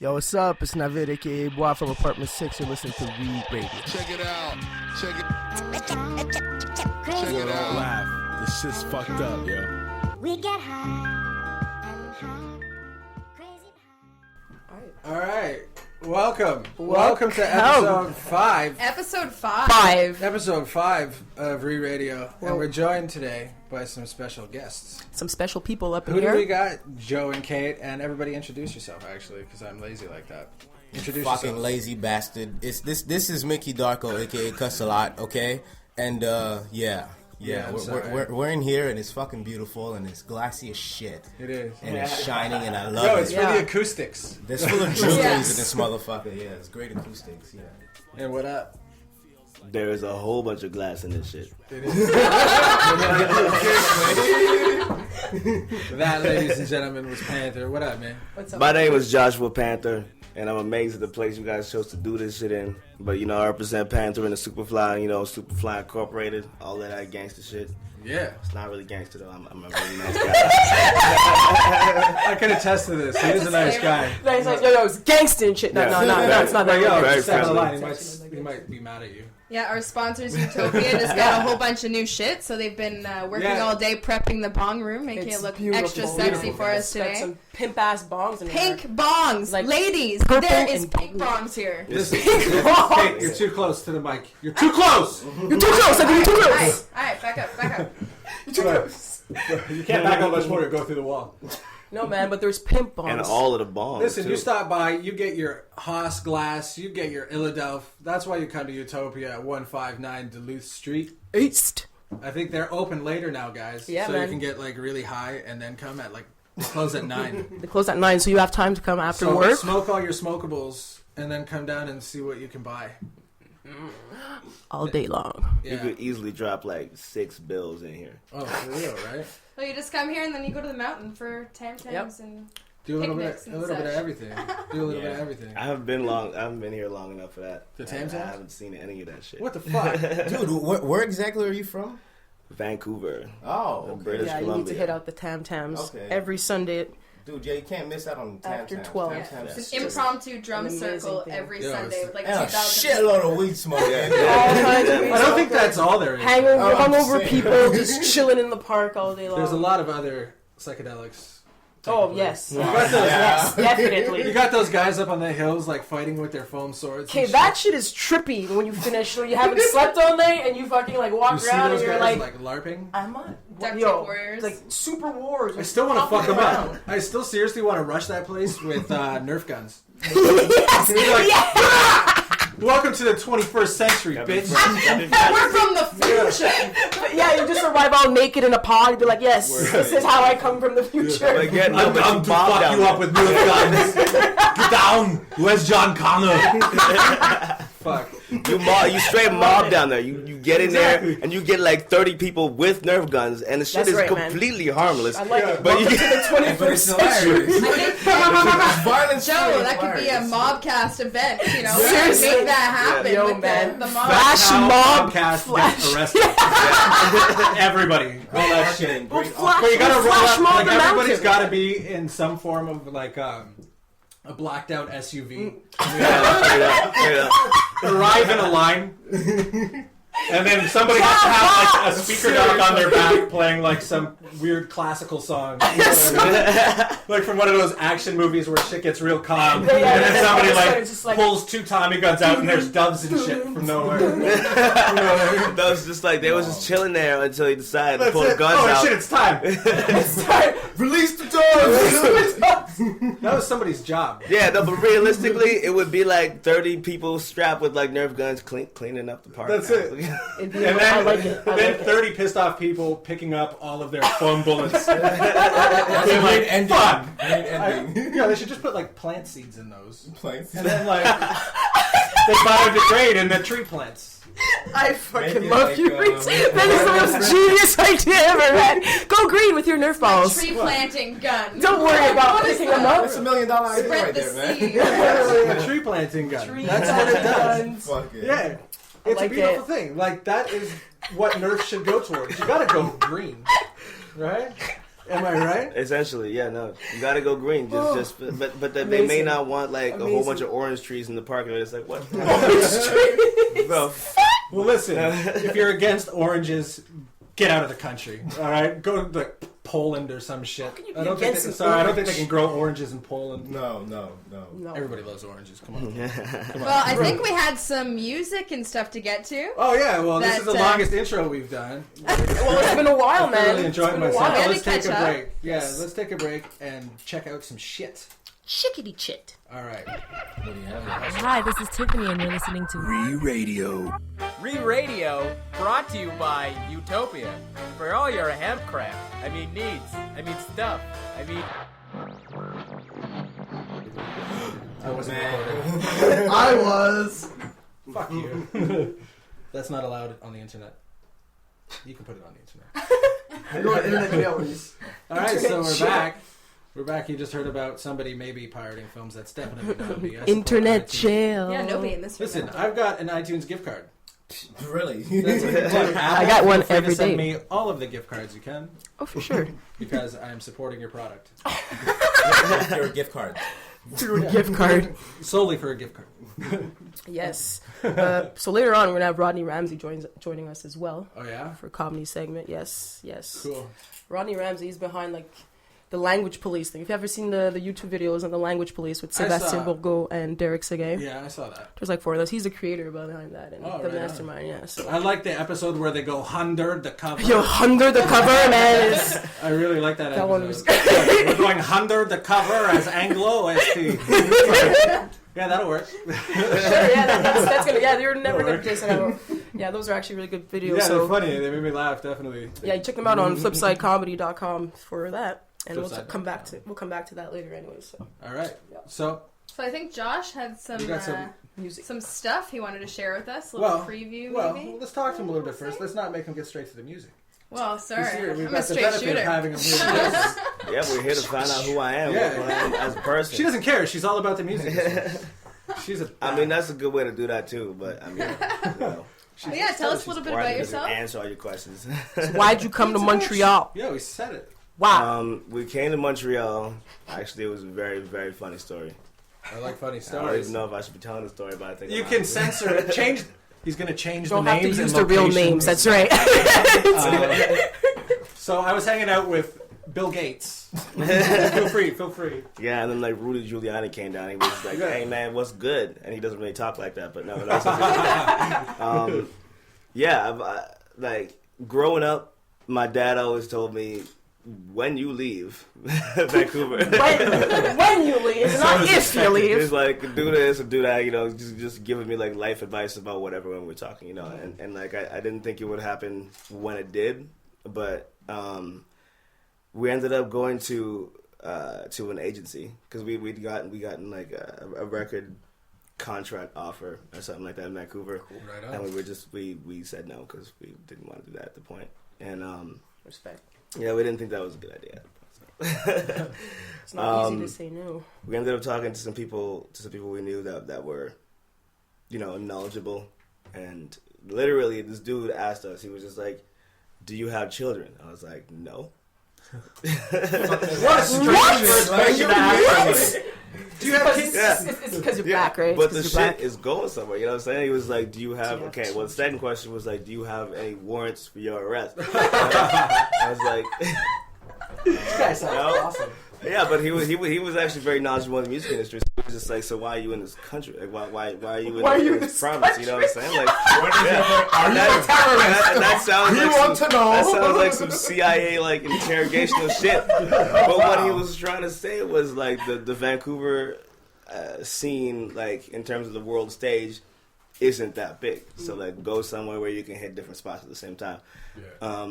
Yo, what's up? It's Navid, aka Boy from Apartment 6. You're listening to Reed Radio. Check it out. Check it out. Laugh. This shit's fucked up, yo. We get high and high, crazy high. All right. Welcome to episode 5. Episode 5. Episode 5 of Re Radio. And we're joined today by some special guests. Some special people up in Who here. do we got? Joe and Kate. And everybody introduce yourself, actually, because I'm lazy like that. Introduce Fucking yourself. lazy bastard. This is Mickey Dark0 aka Cuss a Lot, okay? And we're in here and it's fucking beautiful and it's glassy as shit. It is. And it's shining and I love Yo, it. it's for the acoustics. There's full of jewelries Yes. in this motherfucker. Yeah, it's great acoustics. Yeah. And what up? There is a whole bunch of glass in this shit. That, ladies and gentlemen, was Panther. What up, man? What's up? My name is Joshua Panther, and I'm amazed at the place you guys chose to do this shit in. But, you know, I represent Panther and the Supafly, you know, Supafly Incorporated, all that gangster shit. Yeah. It's not really gangster, though. I'm a really nice guy. I can attest to this. He is a nice guy. Nice, yo, it's gangsta and shit. No, it's not that. Yo, Very just down the friendly. line, he might be mad at you. Yeah, our sponsors, Utopia, just got a whole bunch of new shit, so they've been working all day prepping the bong room, making It's it look beautiful. extra sexy for us Got today. some pimp ass bongs in Pink there. bongs! Like ladies, purple there is and pink blue. bongs here. Listen, Kate, you're too close to the mic. You're too close! You're too close. You're too close. Alright, back up. You can't back up much more to go through the wall. No, man, but there's pimp bongs. And all of the bombs, Listen, too. you stop by, you get your Haas glass, you get your Illadelph. That's why you come to Utopia at 159 Duluth Street. East. I think they're open later now, guys. Yeah, so man. you can get like really high and then come at like they close at 9. They close at 9, so you have time to come after So work. smoke all your smokables and then come down and see what you can buy. All day long. You Yeah. could easily drop like 6 bills in here. Oh, for real, right? Well, you just come here and then you go to the mountain for tam-tams and... Do a little bit, Picnics and a little bit of such. everything. Do a little bit of Yeah. everything. I haven't been here long enough for that. The I Tams? haven't seen any of that shit. What the fuck? Dude, where exactly are you from? Vancouver. Oh, okay. British Yeah, you need Columbia. to hit out the Tam Tams Okay. every Sunday. Dude, yeah, you can't miss out on Tam After Tams. 12. Tam Tams. It's an impromptu drum an amazing circle thing. every Yeah, Sunday with like And a 2,000 shitload of weed smoke. All kinds of I don't think that's all there is. Hangover, I'm hungover saying. people just chilling in the park all day long. There's a lot of other psychedelics. Oh, yes. Yes, Definitely. You got those guys up on the hills like fighting with their foam swords. Okay, and that shit is trippy when you finish. So you haven't slept all night and you fucking like walk You see around those and you're guys like, LARPing? I'm on. Duct tape Yo, warriors. like super wars. I still want to fuck them around. up. I still seriously want to rush that place with Nerf guns. Yes! Be like, Yes! welcome to the 21st century, bitch. We're from the future! But yeah, you just arrive all naked in a pod and be like, yes, this is how I come from the future. But again, no, I'm but to you bombed fuck down you there. up with Nerf guns. Get down. Where's John Connor? Fuck. You straight mob down there. You get in there and you get like 30 people with Nerf guns, and the shit That's is right, man. completely harmless. I like it. But Welcome you- to the 21st century. Violence. Joe, that could be a mobcast event, you know? Seriously. Make that happen Yo, with man. the mob. Flash How mob. Comcast Flash. gets arrested. Everybody. All that shit. We'll flash, But you gotta we'll roll flash up, mob like the everybody's mountain. gotta be in some form of like a blacked out SUV. Straight up. Arrive in a line. And then somebody has to have like a speaker dock on their back playing like some weird classical song. Like from one of those action movies where shit gets real calm. Yeah, And then somebody it's just like- pulls 2 Tommy guns out and there's doves and shit from nowhere. That was just like, they was just chilling there until he decided to That's pull the it. guns Oh out. shit, it's time. Release the dogs. That was somebody's job. Yeah, no, but realistically, it would be like 30 people strapped with like Nerf guns cleaning up the park. That's it. It'd be- And I then, like it. I then like it. 30 pissed off people picking up all of their foam bullets. That's a great ending. fuck. Great ending. Yeah, they should just put like plant seeds in those. Plants. And then like they biodegrade in the tree plants. I Make fucking it love like, you. That is the most genius idea ever, man. Go green with your Nerf balls. Tree planting gun. Don't worry about What is picking them that? up. That's $1 million idea Spread right the there, man. seed. A tree planting gun. Tree That's what it does. guns. Fuck it. Yeah. It's like a beautiful it. thing. Like that is what Nerf should go towards. You gotta go green. Right? Am I right? Essentially, yeah, no. You gotta go green. But they may not want like a whole bunch of orange trees in the parking lot. It's like, what? Bro. Well, listen, if you're against oranges, get out of the country. All right? Go to like Poland or some shit. I don't think they can grow oranges in Poland. No. Everybody loves oranges. Come on. Well, I think we had some music and stuff to get to. Oh, yeah. Well, this is the longest intro we've done. Well, it's been a while, I man. really enjoyed myself. We had to Let's take catch a up. break. Yeah, let's take a break and check out some shit. Chickadee chit. All right. Hi, this is Tiffany, and you're listening to Radio. Re-Radio, brought to you by Utopia. For all your hemp crap. Stuff. I wasn't recording. I was. Fuck you. That's not allowed on the internet. You can put it on the internet. You're going internet jailers. All right, so we're back. We're back. You just heard about somebody maybe pirating films. That's definitely not me. Internet jail. Yeah, nobody in this room. Listen, I've got an iTunes gift card. Really? I got one Feel free to every send day. me all of the gift cards you can Oh, for sure. because I am supporting your product Your gift card. Through a gift card. solely for a gift card. Yes. So later on, we're gonna have Rodney Ramsey joining us as well Oh yeah, for a comedy segment. Yes. cool. Rodney Ramsey is behind like the language police thing. If you've ever seen the YouTube videos on the language police with I Sebastien saw. Bourgault and Derek Seguin, Yeah, I saw that. there's like 4 of those. He's the creator behind that and Oh, the right on. mastermind. Yeah. So. I like the episode where they go under the cover. Yo, under the cover, man. Is I really like that episode. That one was- We're going under the cover as Anglo ST. Yeah, that'll work. Sure, yeah, that's gonna. Yeah, you're never That'll gonna work. piss it out. Yeah, those are actually really good videos. Yeah, so they're funny. They made me laugh, definitely. yeah, you check them out on flipsidecomedy.com for that, and we'll Flipside.com. come back to that later, anyway. So All right. Yeah. So, So I think Josh had You got some music. some stuff he wanted to share with us. A little preview, maybe. let's talk to him a little bit first. Let's not make him get straight to the music. Well, sorry, We've I'm a got the straight benefit of shooter. having him here. Yeah, we're here to find out who I am, Yeah. what I am as a person. She doesn't care. She's all about the music. She's a. I mean, that's a good way to do that too. But I mean, But yeah, tell us a little bit about yourself. Answer all your questions. So why'd you come to Montreal? Yeah, we said it. Wow. We came to Montreal. Actually, it was a very, very funny story. I like funny I don't stories. even know if I should be telling the story, but I think You I can might. censor it. Change. He's going to change You the don't have to names use and the real locations. names. That's right. So I was hanging out with Bill Gates. Feel free. Yeah, and then like Rudy Giuliani came down. He was like, Yeah. "Hey man, what's good?" And he doesn't really talk like that, but no. Yeah, like growing up, my dad always told me, when you leave Vancouver, when you leave, not if you leave. it's like do this or do that, just giving me like life advice about whatever when we're talking, and like I didn't think it would happen when it did, but we ended up going to an agency because we'd gotten like a record contract offer or something like that in Vancouver, Right on. and we said no because we didn't want to do that at the point, and Respect. yeah, we didn't think that was a good idea. It's not easy to say no. We ended up talking to some people we knew that were, knowledgeable, and literally this dude asked us. He was just like, "Do you have children?" I was like, "No." What a strange question to ask somebody. Do you have kids? Yeah. It's because you're black, right? But It's the 'cause shit you're black. is going somewhere. You know what I'm saying? He was like, "Do you have?" Do you have Okay. Well, children? the second question was like, "Do you have any warrants for your arrest?" I was like, This guy sounds awesome. "Yeah," but he was actually very knowledgeable in the music industry. So he was just like, "So why are you in this country? Like, why are you in this province?" You know what I'm saying? Like, Are you a terrorist? And that sounds We like want to know. That sounds like some CIA like interrogational shit. But what he was trying to say was like the Vancouver scene, like in terms of the world stage, isn't that big. So like, go somewhere where you can hit different spots at the same time. Yeah.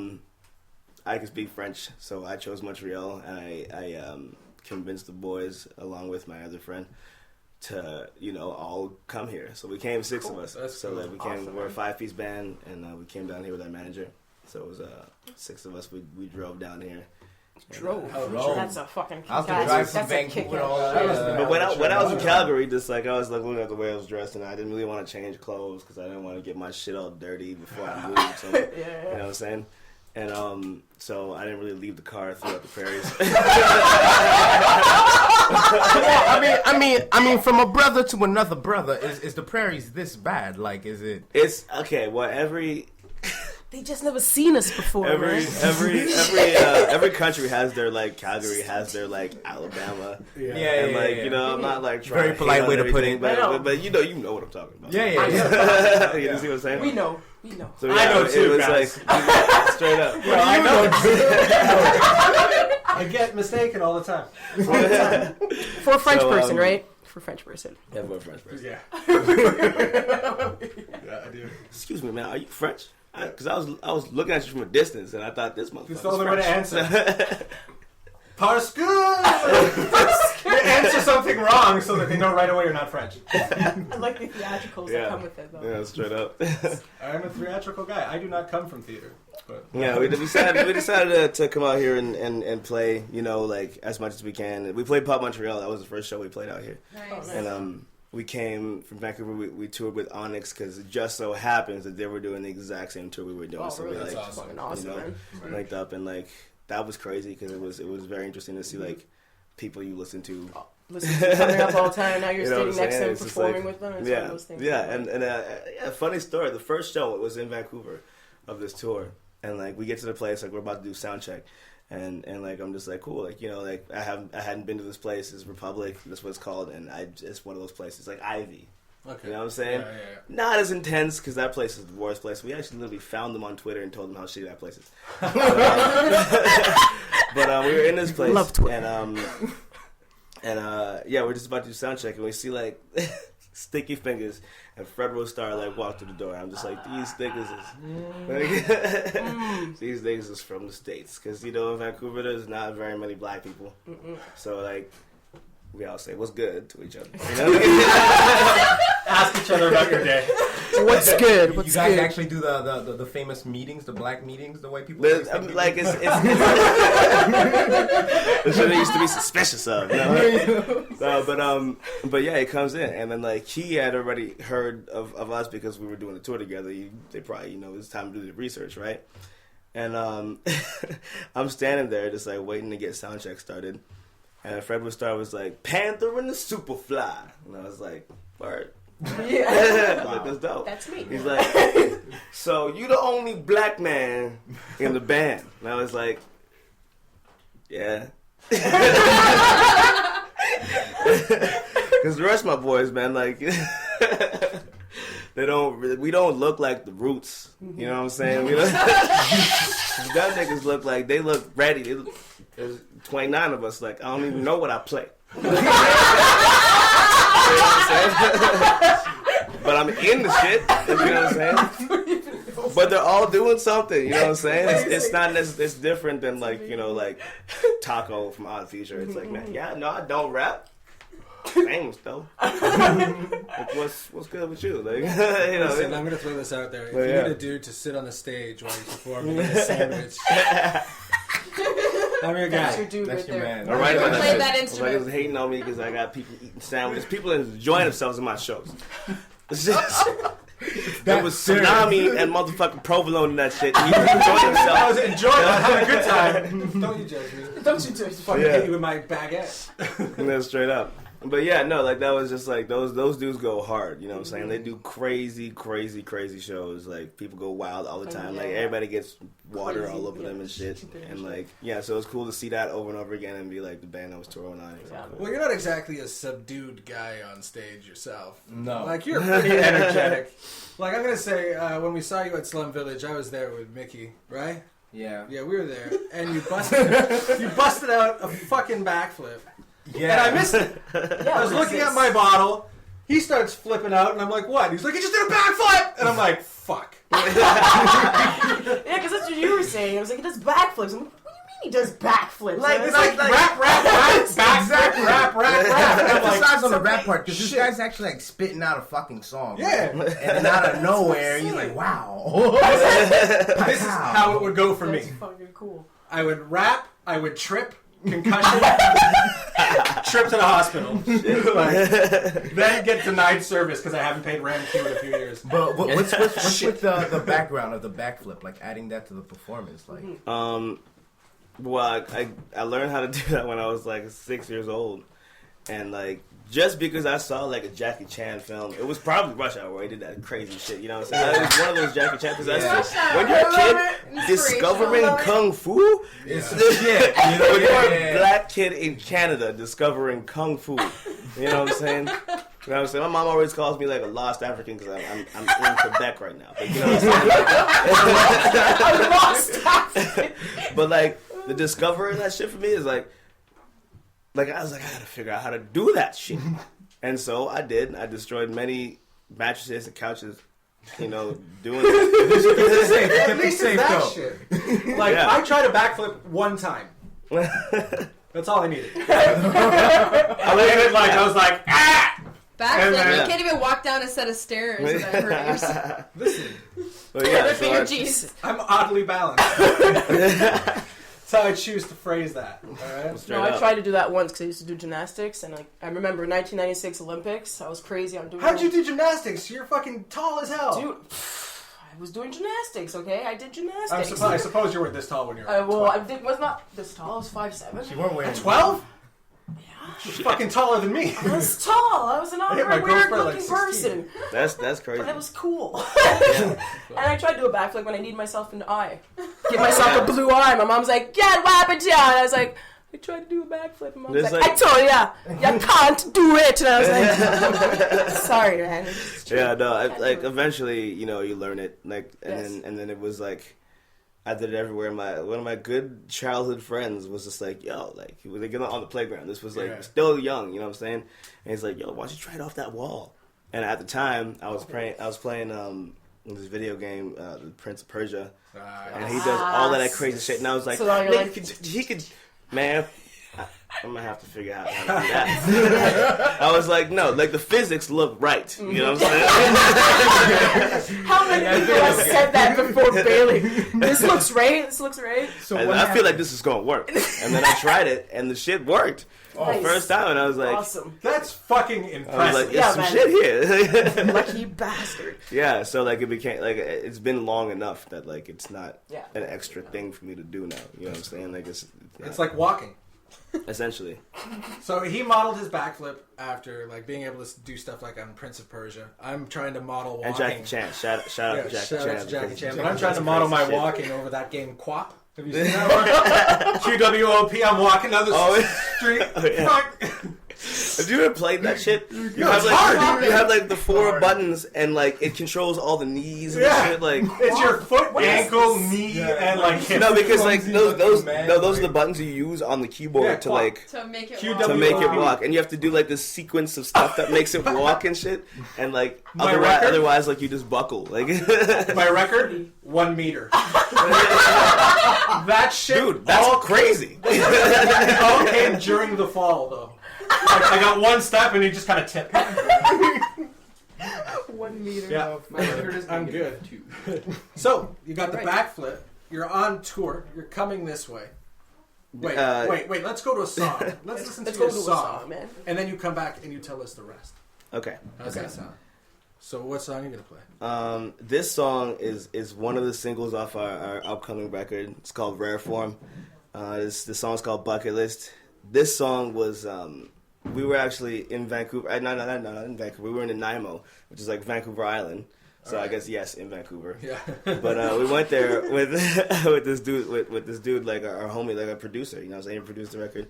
I can speak French, so I chose Montreal, and I convinced the boys along with my other friend to all come here. So we came 6 of us. That's so cool. like we came. Awesome, We're a man. 5-piece band, and we came down here with our manager. So it was 6 of us. We drove down here. Drove. Drove. That's a fucking I have to kick-ass- drive from that's a Vancouver kick-ass- to all that. But when I was in Calgary, just like I was like looking at the way I was dressed, and I didn't really want to change clothes because I didn't want to get my shit all dirty before I moved. So, you know what I'm saying? And so I didn't really leave the car throughout the prairies. I mean, from a brother to another brother, is the prairies this bad? Like, is it? It's okay. Well, They just never seen us before, man. every country has their like Calgary has their like Alabama. And like you know, I'm not like trying very to polite hate way on to put everything, it. but you know what I'm talking about. Yeah. You see what I'm saying? We know. So, yeah, I know too, it was guys. like straight up. Well, I know. I get mistaken all the time. For a French person, right? For a French person. Yeah, for a French person. Yeah. Yeah, I do. Excuse me, man. Are you French? Because I was looking at you from a distance, and I thought this motherfucker. It's the only way to answer. Parce que you answer something wrong so that they know right away you're not French. I like the theatricals that come with it, though. Yeah, straight up. I'm a theatrical guy. I do not come from theater. But Yeah, we decided to come out here and play, you know, like as much as we can. We played Pop Montreal. That was the first show we played out here. Nice. And we came from Vancouver. We toured with Onyx because it just so happens that they were doing the exact same tour we were doing. So really? we like, That's awesome. Awesome, you know, man. linked up and like that was crazy because it was very interesting to see like people you listen to. Listen to coming up all the time. Now you're You know what standing I'm next to saying? them, It's just performing like- with them. It's yeah, one of those things. yeah, and funny story. The first show was in Vancouver of this tour, and like we get to the place, like we're about to do sound check, and like I'm just like cool, like you know, like I hadn't been to this place. It's Republic. That's what it's called, and it's one of those places like Ivy. okay. You know what I'm saying? Yeah. Not as intense because that place is the worst place. We actually literally found them on Twitter and told them how shitty that place is. But we were in this place, Love Twitter. and yeah, we're just about to do sound check, and we see like Sticky Fingers and Fred Rostar like walk through the door. I'm just like, these niggas is these niggas is from the States, because you know in Vancouver there's not very many black people, so like we all say what's good to each other. You know? Ask each other about your day. What's good? You What's guys good? actually do the famous meetings, the black meetings, the way people. I mean, like it's what they used to be suspicious of. You know? No, but yeah, he comes in, and then like he had already heard of us because we were doing the tour together. They probably it's time to do the research, right? And I'm standing there just like waiting to get sound check started, and Fred Rostar was like, "Panther and the Supafly," and I was like, "Word." Yeah. Like, that's dope. That's me. He's like, so you the only black man in the band? And I was like, yeah. Because the rest of my boys, man, like, we don't look like the Roots. You know what I'm saying? We don't, them niggas they look ready. There's 29 of us. Like, I don't even know what I play. But I'm in the shit, you know what I'm saying? But they're all doing something, you know what I'm saying? It's not it's different than like Taco from Odd Future. It's like, man, yeah, no, I don't rap. Famous though. Like, what's good with you? Like, Listen, I'm gonna throw this out there. If you yeah. need a dude to sit on the stage while you perform and eat a sandwich, I'm your That's guy. your dude That's right your there. man. all right, about Play shit. that Like, instrument. it's hating on me because I got people eating sandwiches. People enjoying themselves in my shows. It's just, there was tsunami and motherfucking provolone in that shit. He was enjoying himself. I was enjoying it. I was having a good time. Don't you judge me. Don't you do it. Fucking Yeah. hit you with my baguette. And then straight up. But yeah, no, like that was just like those dudes go hard, you know what I'm saying? They do crazy shows. Like people go wild all the time. Like everybody gets water all over them and shit. And like so it's cool to see that over and over again and be like the band that was touring on it. Well, you're not exactly a subdued guy on stage yourself. No. Like, you're pretty energetic. Like, I'm going to say, when we saw you at Slum Village, I was there with Mickey, right? Yeah. Yeah, we were there. And you busted out a fucking backflip. Yeah. And I missed it. I was looking at my bottle. He starts flipping out, and I'm like, what? He's like, he just did a backflip! And I'm like, fuck. Yeah, because that's what you were saying. I was like, he does backflips. I'm like, what do you mean he does backflips? It's like rap, backflip, rap. And I'm like, Emphasize on the rap part, because this guy's actually like spitting out a fucking song. yeah. And then out of nowhere, he's like, wow. This is how it would go for me. That's fucking cool. I would rap, I would trip, concussion, Trip to the hospital. Like, then get denied service because I haven't paid Ram Q in a few years. But what's with the background of the backflip? Like adding that to the performance, like. Well, I learned how to do that when I was like 6 years old, and like just because I saw like a Jackie Chan film, it was probably Rush Hour where he did that crazy shit. You know what I'm saying? It was one of those Jackie Chan because when you're a kid discovering kung fu, it's shit. When you're a black kid in Canada discovering kung fu, you know what I'm saying? You know what I'm saying? My mom always calls me like a lost African because I'm in Quebec right now. But, you know what I'm saying? A lost African. But like the discovering that shit for me is like I was like, I gotta figure out how to do that shit. And so I did. I destroyed many mattresses and couches, you know, doing it. At least it's that shit. Like, I tried a backflip one time. That's all I needed. I landed like, I was like, ah! Backflip, you can't even walk down a set of stairs without hurting yourself. Listen. But yeah, Ripping your jeans. I'm oddly balanced. That's how I choose to phrase that. All right? No, I tried to do that once because I used to do gymnastics, and like I remember 1996 Olympics. I was crazy on doing. How'd you do gymnastics? You're fucking tall as hell, dude. I was doing gymnastics. Okay, I did gymnastics. I suppose you were this tall when you were. Well, I was not this tall. I was 5'7". You weren't wearing 12. Yeah, she's fucking taller than me. I was tall. I was an weird-looking person. That's crazy. But it was cool. And I tried to do a backflip when I need myself an eye. Give myself a blue eye. My mom's like, "Get what happened to you?" And I was like, I tried to do a backflip. And Mom's like, I told you, you can't do it. And I was like, sorry, man. Yeah, no, like eventually, you know, you learn it, like, and then it was like, I did it everywhere. One of my good childhood friends was just like, yo, like, he was like, on the playground. This was like still young, you know what I'm saying? And he's like, yo, why don't you try it off that wall? And at the time, I was playing this video game, The Prince of Persia, and he does all of that crazy shit. And I was like, he could, man. I'm gonna have to figure out how to do that. I was like, no, like the physics look right. You know what I'm saying? How many people have said that before Bailey? This looks right. This looks right. So I feel like this is gonna work. And then I tried it, and the shit worked. The first time, and I was like, awesome. That's fucking impressive. I was like, there's some shit here. Lucky bastard. Yeah, so like it became like it's been long enough that like it's not an extra thing for me to do now. You know what I'm saying? Like it's like walking. Essentially. So he modeled his backflip after like being able to do stuff like on Prince of Persia. I'm trying to model walking. And Jackie Chan. Shout out to Jackie Chan. But I'm trying to model my walking over that game QWOP. Have you seen that one? QWOP. I'm walking down the street. Oh, yeah. Have you ever played that shit? You have like the four buttons and like it controls all the knees and shit. Like it's your foot, ankle, knee, and like hip. No, because like those are the buttons you use on the keyboard to make it walk, and you have to do like this sequence of stuff that makes it walk and shit. And like otherwise, like you just buckle. Like my record, 1 meter. That shit, dude, that's crazy. It all came during the fall though. Like, I got one step and he just kind of tipped. 1 meter. Yeah, I'm good. So you got the backflip. You're on tour. You're coming this way. Wait. Let's go to a song. Let's listen to a song, man. And then you come back and you tell us the rest. Okay. How's that sound? So what song are you gonna play? This song is one of the singles off our upcoming record. It's called Rare Form. The song's called Bucket List. This song was we were actually in Vancouver. Not in Vancouver. We were in Nanaimo, which is like Vancouver Island. So I guess yes, in Vancouver. Yeah. But we went there with this dude like our homie, like a producer. You know, what I'm saying, he produced the record.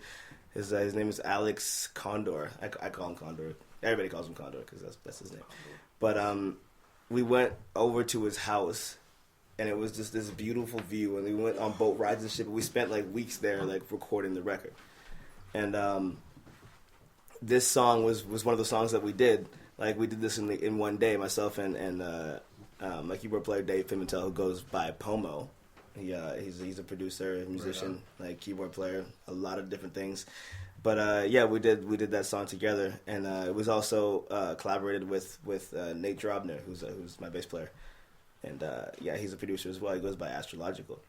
His name is Alex Condor. I call him Condor. Everybody calls him Condor because that's his name. But we went over to his house, and it was just this beautiful view. And we went on boat rides and shit. But we spent like weeks there, like recording the record. And this song was one of the songs that we did. Like we did this in one day, myself and my keyboard player Dave Pimentel, who goes by Pomo. He's a producer, a musician, like keyboard player, a lot of different things. But we did that song together, and it was also collaborated with Nate Drobner, who's my bass player, and he's a producer as well. He goes by Astrological.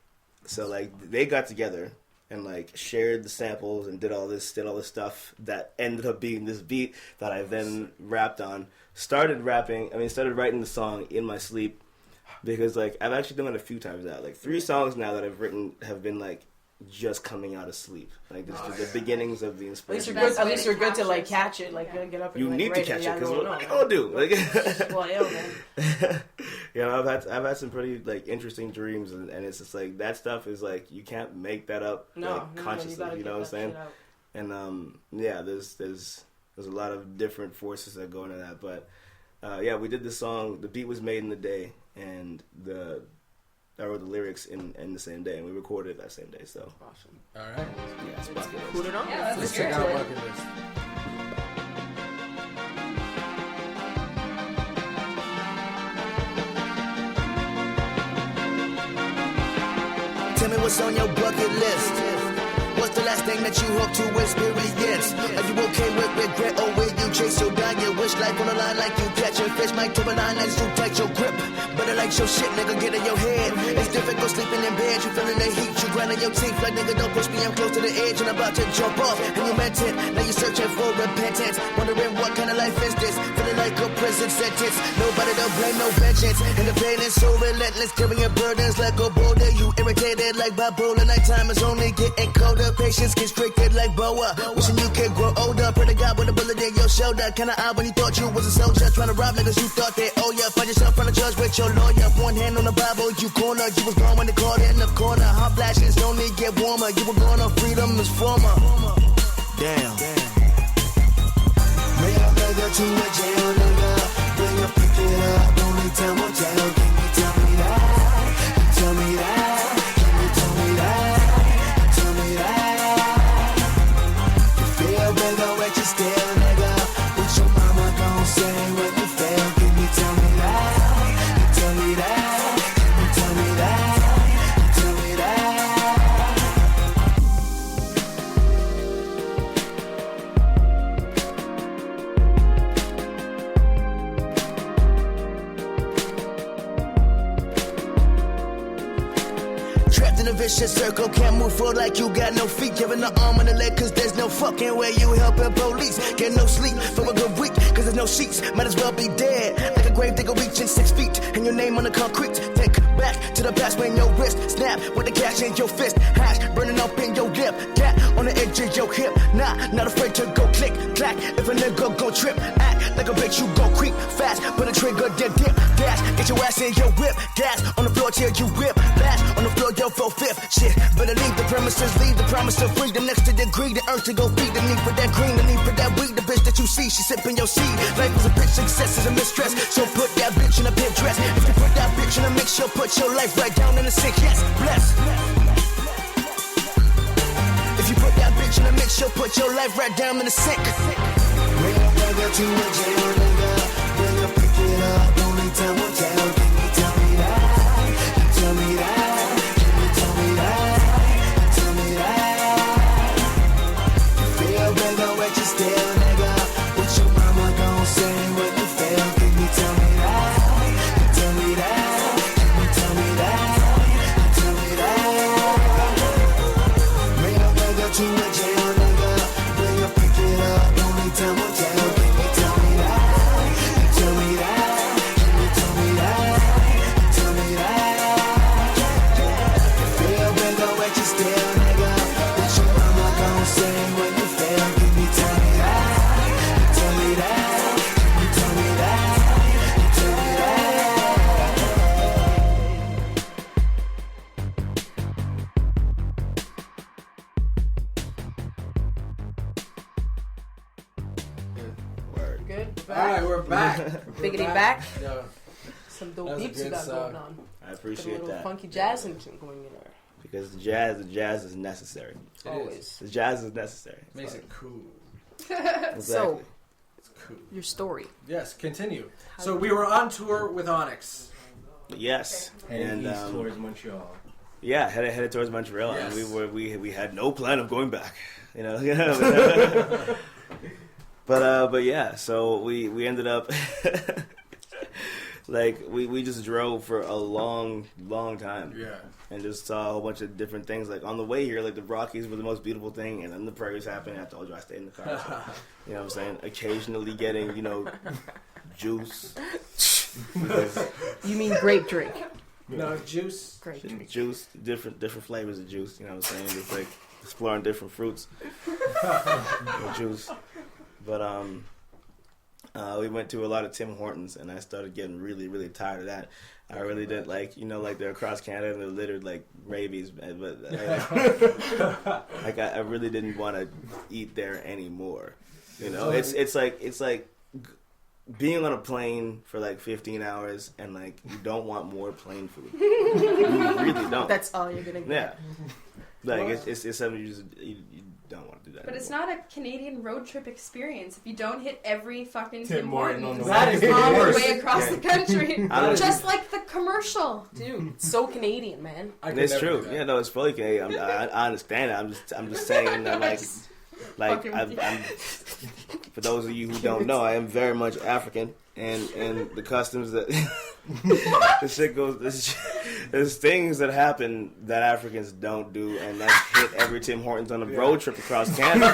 So like they got together and like shared the samples and did all this stuff that ended up being this beat that I then rapped on. Started writing the song in my sleep because like I've actually done it a few times now. Like 3 songs now that I've written have been like just coming out of sleep. Like this is the beginings of the inspiration. At least you're good to like catch it. Like get up. And, you like, need to write catch it because what what you gonna do? Like, well, man. You know, I've had some pretty like interesting dreams, and it's just like that stuff is like you can't make that up consciously. You know what I'm saying? And yeah, there's a lot of different forces that go into that. But yeah, we did the song. The beat was made in the day, and I wrote the lyrics in the same day, and we recorded it that same day. So awesome. All right. Yeah, it's bucket list. Put it on. Yeah, Let's check out bucket list. Tell me what's on your bucket list. What's the last thing that you hope to experience? Are you okay with regret or will you chase your dying wish? Life on the line like you catching fish. Might turn a line like too tight your grip. Better like your shit, nigga, get in your head. It's difficult sleeping in bed. You feeling the heat, you grinding your teeth like nigga, don't push me, I'm close to the edge and I'm about to jump off. And you meant it, now you're searching for repentance. Wondering what kind of life is this? Feeling like a prison sentence. Nobody to blame, no vengeance. And the pain is so relentless, carrying burdens like a boulder. You irritated like bipolar. Nighttime is only getting colder. Patience gets restricted like boa. Wishing you could grow older. Pray to God with a bullet in your shoulder. Kinda odd when you thought you was a soldier. Trying to rob niggas, you thought that, oh yeah. Find yourself on the judge with your lawyer. One hand on the Bible, you corner. You was gone when they called in the corner. Hot flashes only get warmer. You were gone on freedom is former. Damn. Bring a nigga to a jail, nigga. Bring a pick it up. Only time will tell. Can you tell me that? Tell me that. Can you tell me that? Tell me that. You feel bigger when you still, nigga. What your mama gon' say when you fail? Can you tell me that? Tell me that. Can you tell me that? Tell me that. Trapped in a vicious circle, can't move forward like you got no feet. Giving the arm and the leg, cause there's no fucking way you helping police. Get no sleep for a good week, cause there's no sheets. Might as well be dead. Like a grave digger reaching 6 feet, and your name on the concrete. Think back to the past when your wrist snap with the cash in your fist. Hash burning up in your lip. Cat on the edge of your hip. Nah, not afraid to go click, clack. If a nigga go trip, act like a bitch, you go creep fast. Put a trigger, then dip, dash. Get your ass in your whip. Gas on the floor till you whip. Flash on the floor, yo, 4/5. Shit, better leave the premises, leave the promise of freedom. Next to the greed, the urge to go feed. The need for that green, the need for that weed. The bitch that you see, she sipping your seed. Life is a bitch, success is a mistress. So put that bitch in a pimp dress. If you put that bitch in a mix, she'll put your life right down in the sink. Yes, bless. If you put that bitch in a mix, she'll put your life right down in the sink. Bring a nigga to a jail, nigga. Bring a pick it up. Only time will tell. Can you tell me that? Tell me that. Can you tell me that? Tell me that. You feel bigger when you still, nigga. What your mama gon' say when you fail? Can you tell me that? Tell me that. Can you tell me that? Tell me that. Bring a nigga to a jail, nigga. Bring a pick it up. Only time will tell. Can you tell me that? Tell me that. Can you tell me that? Tell me that. You feel bigger when you still, nigga. What your mama gon' say when you fail? Can you tell me that? Tell me that. Can you tell me that? Tell me Word. Good. All right, we're back. Biggity back. Yeah. Some That dope was a beats you good got song. going on. I Put a appreciate little that. funky jazz and going in there. Because the jazz is necessary. It Always. is. The jazz is necessary. Makes it cool. Exactly. So, It's cool. your story. Yes, continue. So we were on tour with Onyx. Yes. Heading And east towards Montreal. yeah, headed towards Montreal, Yes. and we had no plan of going back. You know. But yeah, so we ended up Like we just drove for a long time. Yeah. And just saw a whole bunch of different things. Like on the way here, like the Rockies were the most beautiful thing, and then the prairies happened. I told you I stayed in the car. So, you know what I'm saying? Occasionally getting, juice. You mean grape drink? No, juice. Grape drink. Juice, different flavors of juice. You know what I'm saying? Just like exploring different fruits. Juice. But we went to a lot of Tim Hortons, and I started getting really, really tired of that. I really did like they're across Canada and they're littered like rabies, but I really didn't want to eat there anymore. It's like being on a plane for like 15 hours and like you don't want more plane food. You really don't. That's all you're gonna get. Yeah, like it's something you don't want to do that. But anymore. it's not a Canadian road trip experience if you don't hit every fucking Tim Hortons Hortons That is the on the worst. way across the country. Just like the commercial. Dude, it's so Canadian, man. It's true. Yeah, no, it's fully Canadian. I understand it. I'm just saying that I'm for those of you who don't know, I am very much African, and the customs that this shit goes. There's things that happen that Africans don't do, and that hit every Tim Hortons on a road trip across Canada.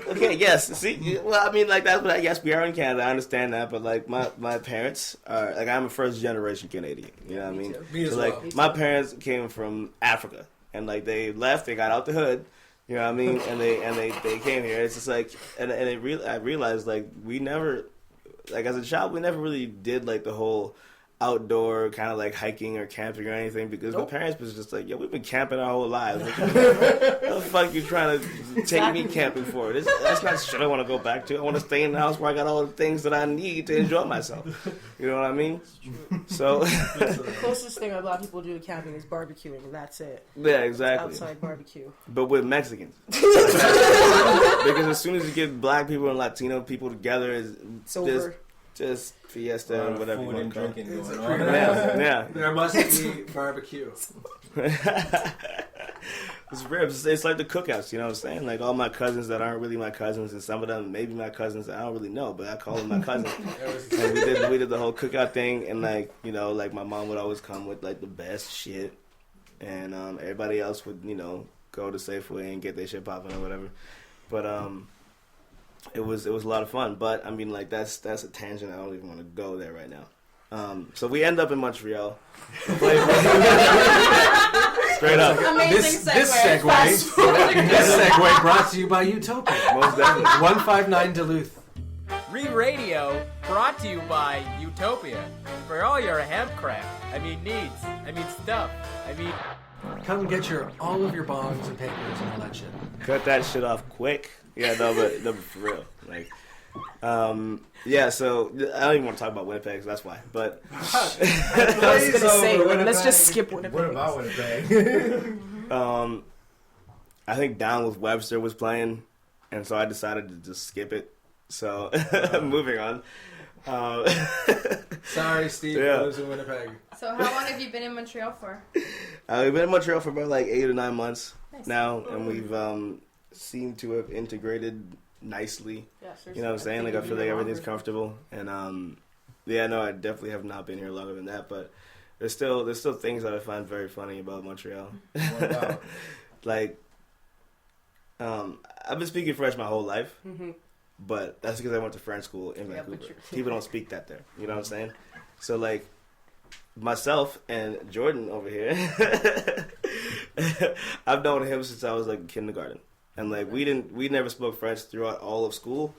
Okay, yes. See, well, I mean, like that's what yes, we are in Canada. I understand that, but like my parents are like I'm a first generation Canadian. You know what I mean? Me as so, well. like my parents came from Africa, and like they left, they got out the hood. You know what I mean? And they came here. It's just like, I realized like we never. Like as a child, we never really did like the whole outdoor kind of like hiking or camping or anything because my parents was just like, yo, we've been camping our whole lives. Like, what the fuck you trying to take me camping for? That's not shit I want to go back to. I want to stay in the house where I got all the things that I need to enjoy myself. You know what I mean? So the closest thing a lot of people do to camping is barbecuing, and that's it. Yeah, exactly. Outside barbecue. But with Mexicans. Because as soon as you get black people and Latino people together, it's over. Just fiesta or whatever you want to call it. Yeah. There must be barbecue. It's ribs. It's like the cookouts, you know what I'm saying? Like all my cousins that aren't really my cousins, and some of them maybe my cousins that I don't really know, but I call them my cousins. And we did the whole cookout thing, and like like my mom would always come with like the best shit, and everybody else would go to Safeway and get their shit popping or whatever. But it was a lot of fun. But I mean, like that's a tangent. I don't even want to go there right now. So we end up in Montreal. Straight up. Amazing This segue brought to you by Utopia. Most definitely. 159 Duluth. Radio brought to you by Utopia. For all your hemp crap. Stuff. Come get all of your bongs and papers and all that shit. Cut that shit off quick. Yeah, but for real. Like, yeah, so I don't even want to talk about Winnipeg, so that's why. But I was gonna say, let's just skip Winnipeg. What about Winnipeg? I think Down with Webster was playing, and so I decided to just skip it. So moving on. Sorry, Steve. Yeah. Lives in Winnipeg. So how long have you been in Montreal for? We've been in Montreal for about like 8 or 9 months Nice. now, and we've seemed to have integrated nicely. Yeah, you know what I'm saying? Like I feel like everything's comfortable, and I definitely have not been here longer than that, but there's still things that I find very funny about Montreal. What about? Like, I've been speaking French my whole life, but that's because I went to French school in Vancouver. People don't speak that there. You know what I'm saying? So like, myself and Jordan over here, I've known him since I was like in kindergarten, and like we never spoke French throughout all of school,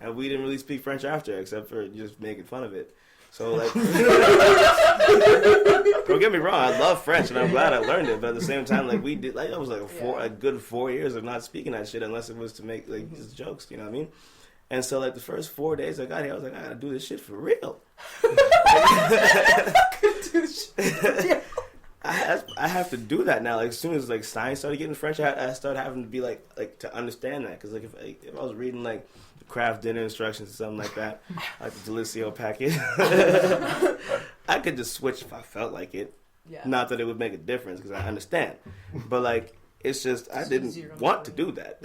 and we didn't really speak French after, except for just making fun of it. So like, don't get me wrong, I love French and I'm glad I learned it, but at the same time, like we did, like it was like a good 4 years of not speaking that shit unless it was to make like just jokes, you know what I mean? And so like the first 4 days I got here, I was like, I gotta do this shit for real. I have to do that now. Like as soon as like science started getting French, I started having to be like to understand that, because like if I was reading like the craft dinner instructions or something like that, like the Delicio packet, I could just switch if I felt like it. Yeah. Not that it would make a difference because I understand, but like It's just I didn't want to do that.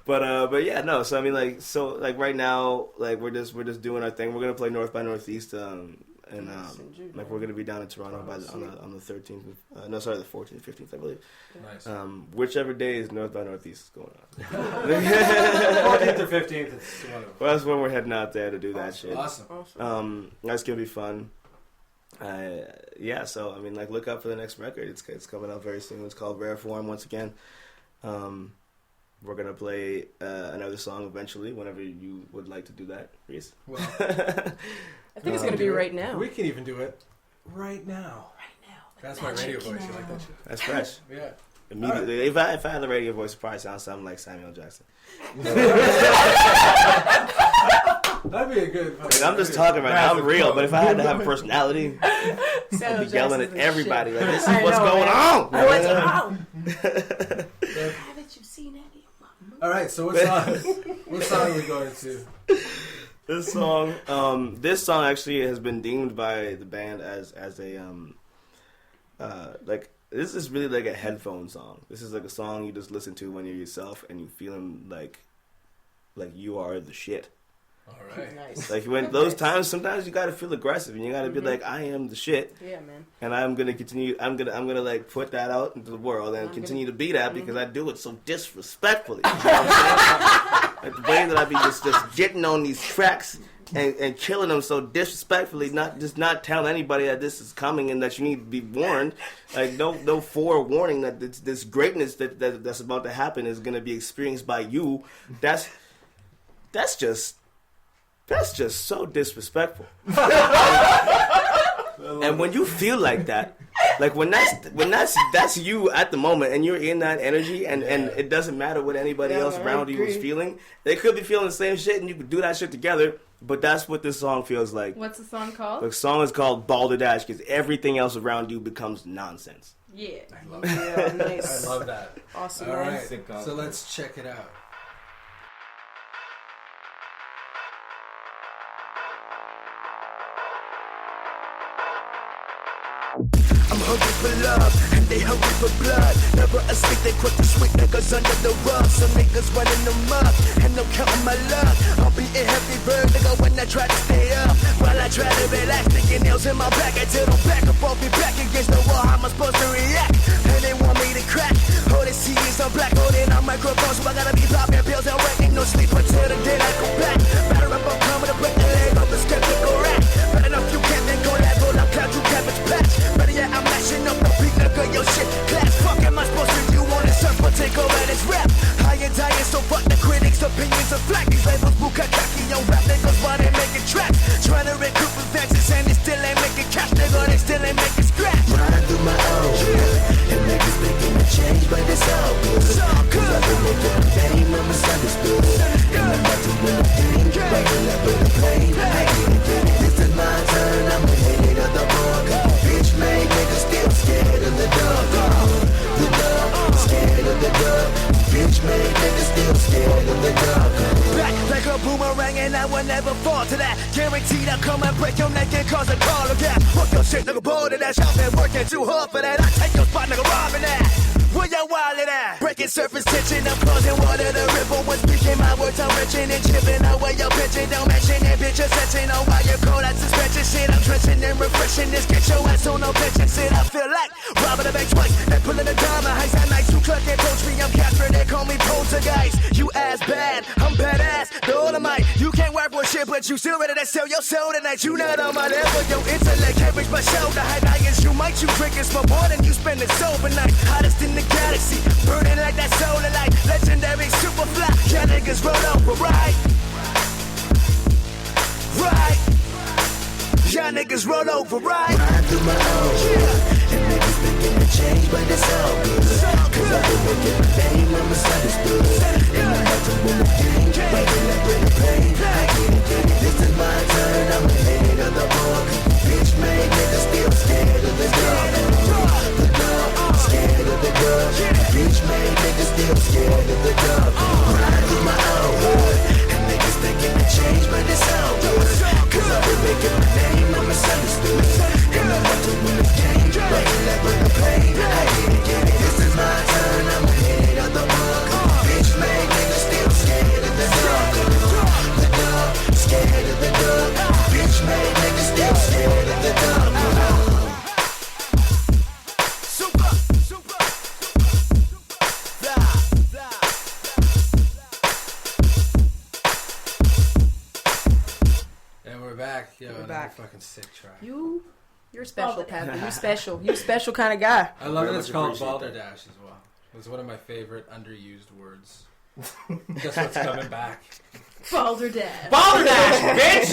but yeah, no. So I mean, like right now, like we're just doing our thing. We're gonna play North by Northeast, and like we're gonna be down in Toronto on the 13th. The 14th, 15th, I believe. Nice. Whichever day is North by Northeast is going on. 14th or 15th. It's one of them. Well, that's when we're heading out there to do that shit. Awesome. That's gonna be fun. Yeah, so I mean, like, look out for the next record. It's coming out very soon. It's called Rare Form. Once again, we're gonna play another song eventually. Whenever you would like to do that, Reese. Well, I think it's gonna be right now. We can even do it right now. That's my radio voice. You like that shit? That's fresh. Yeah. Immediately, if I had the radio voice, it probably sounds something like Samuel Jackson. That'd be a good. Like, I'm just talking right now. I'm real, but if I had to have a personality, I'd be yelling at everybody like, "This is what's going on." What's wrong? Haven't you seen any of my movies? All right, so what song are we going to? This song actually has been deemed by the band as a like, this is really like a headphone song. This is like a song you just listen to when you're yourself and you feeling like you are the shit. All right. Nice. Like when those times, sometimes you gotta feel aggressive and you gotta be like, I am the shit. Yeah, man. And I'm gonna continue. I'm gonna like put that out into the world and continue to be that because I do it so disrespectfully. You know what I'm saying? Like the way that I be just getting on these tracks and killing them so disrespectfully, not telling anybody that this is coming and that you need to be warned. Like no forewarning that this greatness that's about to happen is gonna be experienced by you. That's just so disrespectful. And when you feel like that, like when that's you at the moment and you're in that energy and it doesn't matter what anybody else around you is feeling. They could be feeling the same shit and you could do that shit together, but that's what this song feels like. What's the song called? The song is called Balderdash because everything else around you becomes nonsense. Yeah. I love that. Yeah, nice. I love that. Awesome. All right, Nice. so let's check it out. I'm hungry for love, and they hungry for blood. Never a stick, they quick to sweep niggas under the rug. Some niggas running them up, and I'm counting my luck. I'll be a heavy bird, nigga, when I try to stay up. While I try to relax, sticking nails in my back. I tell them back up, I'll be back against the wall. How am I supposed to react? And they want me to crack. All they see is I'm black, holding on microphone, so I gotta be popping pills and waiting. No sleep until the day I go back. Batter up, I'm coming to break the leg of a skeptical rat. But enough you can't then go that roll, I'm cloud, you cabbage patch. But yeah, I'm mashing up the beat, nigga, yo shit class. Fuck am I supposed to do on this surf, but take over this rap. High and dying, so fuck the critics, opinions of flack. These labels bukkake on rap niggas while they making tracks. Trying to recoup advances and they still ain't making cash, nigga, they still ain't making scratch. Riding through my own, and niggas making a change, but it's all good. Cause I've been making a name, I'm misunderstood. And I'm about to win a game, breaking up with a plane. I get it, this is my turn, I'm the head of the board. Bitch made niggas still scared of the dog. The dog, scared of the dog. Bitch made niggas still scared of the dog. Back like a boomerang and I will never fall to that. Guaranteed I'll come and break your neck and cause a call of gas. Fuck your shit, nigga, bored of that. Y'all been working too hard for that. I take your spot, nigga, robbing that. Where y'all wildin' at? Breaking surface tension, I'm causing water to ripple. When speaking my words, I'm wrenching and chipping away your pitching. Don't mention that bitch, attention on why you're cold. That's suspension shit. I'm trenching and refreshing this. Get your ass on no pension shit. I feel like robbing the bank twice and pulling a diamond heist at night. You clerk and coach me, I'm Catherine. They call me poltergeist. You ass bad, I'm badass. The Dolomite, you can't work for shit, but you still ready to sell your soul tonight. You not on my level, your intellect can't reach my shoulder height. You might you drinking smoke more than you spend it sober night. Hottest in the galaxy, burning like that solar light. Legendary Supafly, y'all niggas roll over, right? Right. Y'all niggas roll over, right? Riding through my own, and niggas making a change, but it's all good. Cause I've been making a name, I'm misunderstood. And I'm about to win the game, breaking up with a plane. I get it, this is my turn, I'm the head of the board. Bitch made niggas still scared of the dog. The dog, scared of the dog. Bitch made niggas still scared of the dog. Riding through my own hood, and niggas thinking to change, but it's all good. Cause I've been making my name, I'm misunderstood. And I'm about to win the game, breaking up with a plane. I get it, this is my time. Yeah, We're another back. fucking sick track. You're special, Panther. You special. You special kind of guy. I love Very that it's much called appreciate balderdash as well. It's one of my favorite underused words. Guess what's coming back? Balderdash. Balderdash, bitch!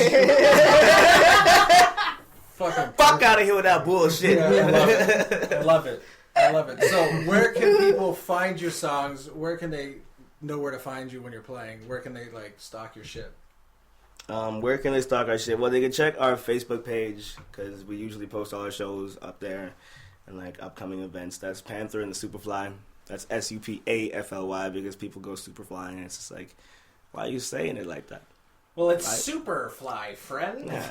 Fucking Fuck out of here with that bullshit. Yeah, I love it. I love it. So, where can people find your songs? Where can they know where to find you when you're playing? Where can they like stock your shit? Where can they stock our shit? Well, they can check our Facebook page because we usually post all our shows up there and like upcoming events. That's Panther and the Supafly. That's Supafly because people go Superfly and it's just like, why are you saying it like that? Well, it's Superfly, friend. Yeah,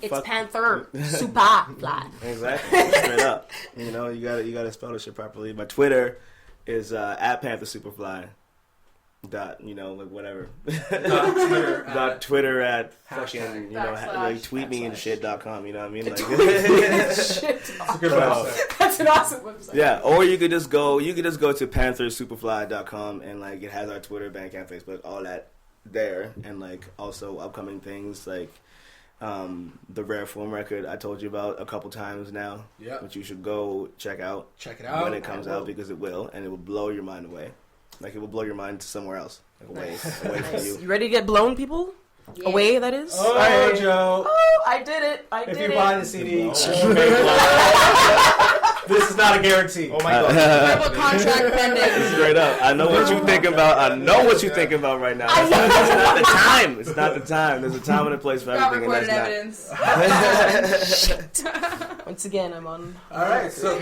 It's Panther Supafly. Exactly, straight up. You know, you gotta spell this shit properly. My Twitter is at Panther Superfly. Like whatever. Twitter at fucking, like tweet me and shit.com, you know what I mean? Like, That's a good website. That's an awesome website. Yeah, or you could just go to panthersuperfly.com and like it has our Twitter, Bandcamp, Facebook, all that there, and like also upcoming things like the Rare Form record I told you about a couple times now. Yeah. Which you should go check out. Check it out when it comes out because it will, and it will blow your mind away. Like it will blow your mind to somewhere else, like away from you. You ready to get blown, people? Yeah. Away, that is. Oh, Right. Joe! Oh, I did it! If you buy the CD, this is not a guarantee. Oh my god! Verbal contract pending. Straight up, I know what you're thinking about. I know what you're thinking about right now. It's not the time. It's not the time. There's a time and a place for Got everything, recorded and that's evidence. Once again, I'm on. All right, so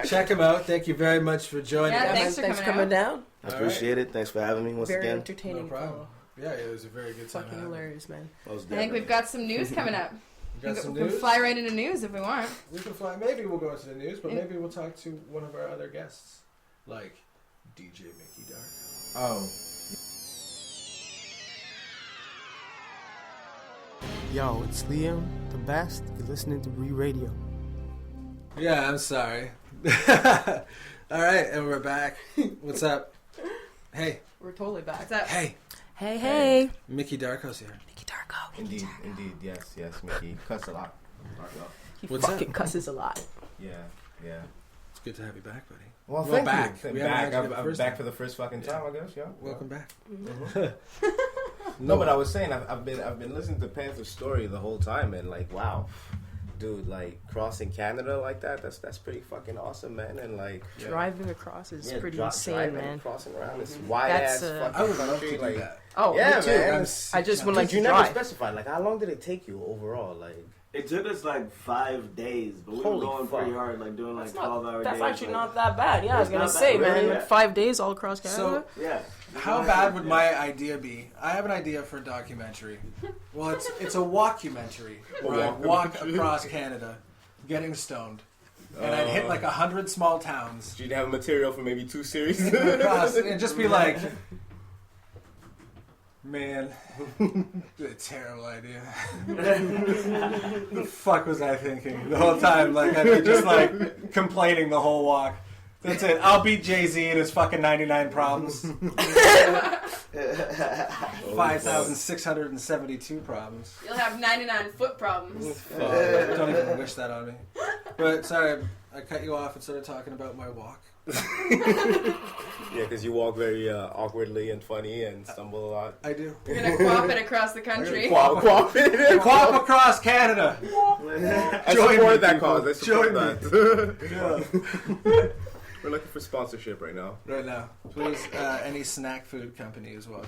check him out. Thank you very much for joining Yeah, us. thanks for coming down. I appreciate it. Thanks for having me once Very again. entertaining. No problem. Yeah, it was a very good time. Fucking hilarious, man. I think we've got some news coming up. We got some We can news? fly right into news if we want. We can fly. Maybe we'll go into the news, but maybe we'll talk to one of our other guests, like DJ Mickey Dark. Oh. Yo, it's Liam, the best. You're listening to Radio. Yeah, I'm sorry. All right, and we're back. What's up? Hey. We're totally back. What's up? Hey. Hey. Mickey Darko's here. Mickey Darko. Indeed, yes, Mickey. Cuss a lot. He What's fucking up? cusses a lot. Yeah. It's good to have you back, buddy. Well, Well, thank back. you. We Back. haven't had you the I'm first back time. for the first fucking time, I guess. Yeah. Welcome back. No, but I was saying I've been listening to Panther's story the whole time, and like, wow, dude, like crossing Canada like that's pretty fucking awesome, man. And like Driving across is pretty insane, driving, man. Crossing around this wide That's, ass I would fucking love country, to do like. that. Oh, Yeah, me too. man. I just would like Dude, you to never drive. specified. Like, how long did it take you overall? Like, It took us like 5 days, but we were Holy going fuck. pretty hard, like doing like 12-hour days. That's actually like, not that bad. Yeah, I was It's gonna not that say, bad, man. yeah. Like 5 days all across Canada. So, Yeah. how bad would my idea be? I have an idea for a documentary. Well, it's a walkumentary where I walk across Canada, getting stoned, and I'd hit like 100 small towns. you'd have material for maybe 2 series. Across, and just be like, man, a terrible idea. The fuck was I thinking the whole time? Like, I'd be just like complaining the whole walk. That's it. I'll beat Jay-Z and his fucking 99 problems. 5,672 problems. You'll have 99 foot problems. Don't even wish that on me. But sorry, I cut you off and started talking about my walk. Yeah, because you walk very awkwardly and funny and stumble a lot. I do. You're gonna quap it across the country. Quap across Canada. I support that cause. I support that. Yeah. We're looking for sponsorship right now. Right now. Please, any snack food company is welcome.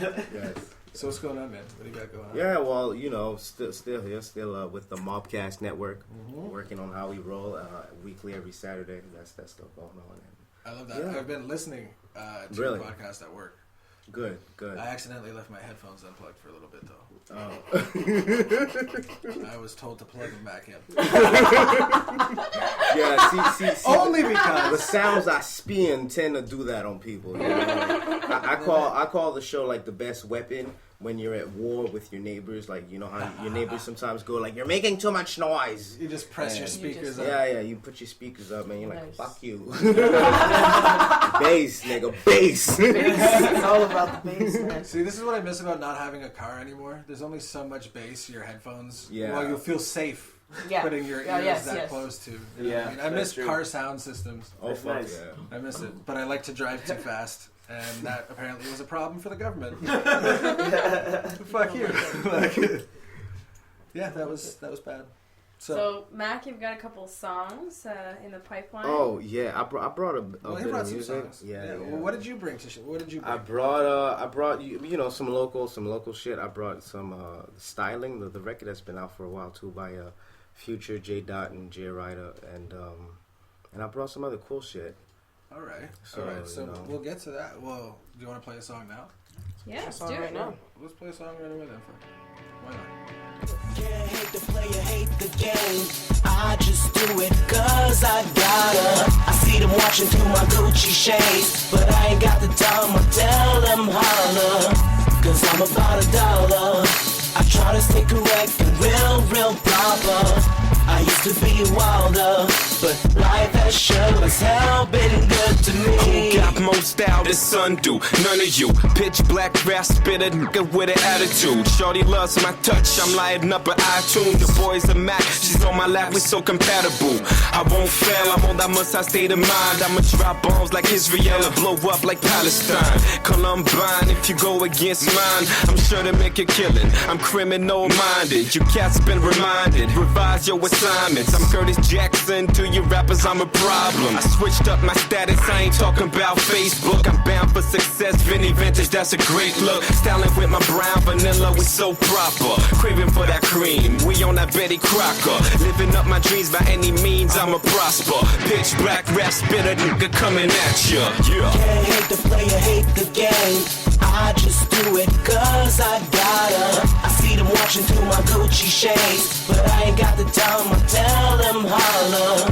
Yes. So what's going on, man? What do you got going on? Yeah, well, you know, still here, with the Mobcast Network, working on how we roll weekly every Saturday. That's still going on. I love that. Yeah. I've been listening to Really? your podcast at work. Good. I accidentally left my headphones unplugged for a little bit, though. Oh. I was told to plug them back in. Yeah, see, Only because the sounds I spin tend to do that on people. You know? I call the show like the best weapon when you're at war with your neighbors. Like, you know how your neighbors sometimes go like, "You're making too much noise." You just press your speakers up. Yeah, you put your speakers up and you're like, Nice. "Fuck you." bass, nigga, bass. It's all about the bass, man. See, this is what I miss about not having a car anymore. There's only so much bass in your headphones. Yeah. Well, you'll feel safe Yeah. putting your ears that close to. You know what I mean? I miss car sound systems. Oh, fuck nice. yeah. I miss it. But I like to drive too fast. And that apparently was a problem for the government. Fuck you. Like, yeah, that was bad. So, Mac, you've got a couple songs in the pipeline. Oh yeah, I brought a bit of some music. songs. Yeah. Well, what did you bring to shit? What did you bring? I brought you know some local shit. I brought some styling. The record that's been out for a while too by Future, J Dot, and J Ryder, and I brought some other cool shit. All right. So, So we'll get to that. Well, do you want to play a song now? Yeah, let's song do right it. now. Let's play a song right away then. Why not? Can't hate the player, hate the game. I just do it cause I gotta. I see them watching through my Gucci shades, but I ain't got the time, I tell them holla. Cause I'm about $1. I try to stay correct and real proper. I used to be wilder, but life has sure as hell been good to me. Who got more style than Sun do? None of you. Pitch black rap spitter nigga with an attitude. Shorty loves my touch, I'm lighting up an iTunes. The boy's a Mac, she's on my lap, we so compatible. I won't fail, I'm on that must I state of mind. I'ma drop bombs like Israel and blow up like Palestine. Columbine, if you go against mine, I'm sure to make a killing. I'm criminal minded, you cats been reminded. Revise your assignments. I'm Curtis Jackson, to you rappers I'm a problem. I switched up my status, I ain't talking about Facebook. I'm bound for success, Vinny Vintage, that's a great look. Styling with my brown vanilla, we so proper. Craving for that cream, we on that Betty Crocker. Living up my dreams by any means, I'ma prosper. Pitch black rap spitter nigga coming at ya. Yeah. Can't hate the player, hate the game. I just do it cause I gotta. I see them watching through my Gucci shades, but I ain't got the time, I tell them holla.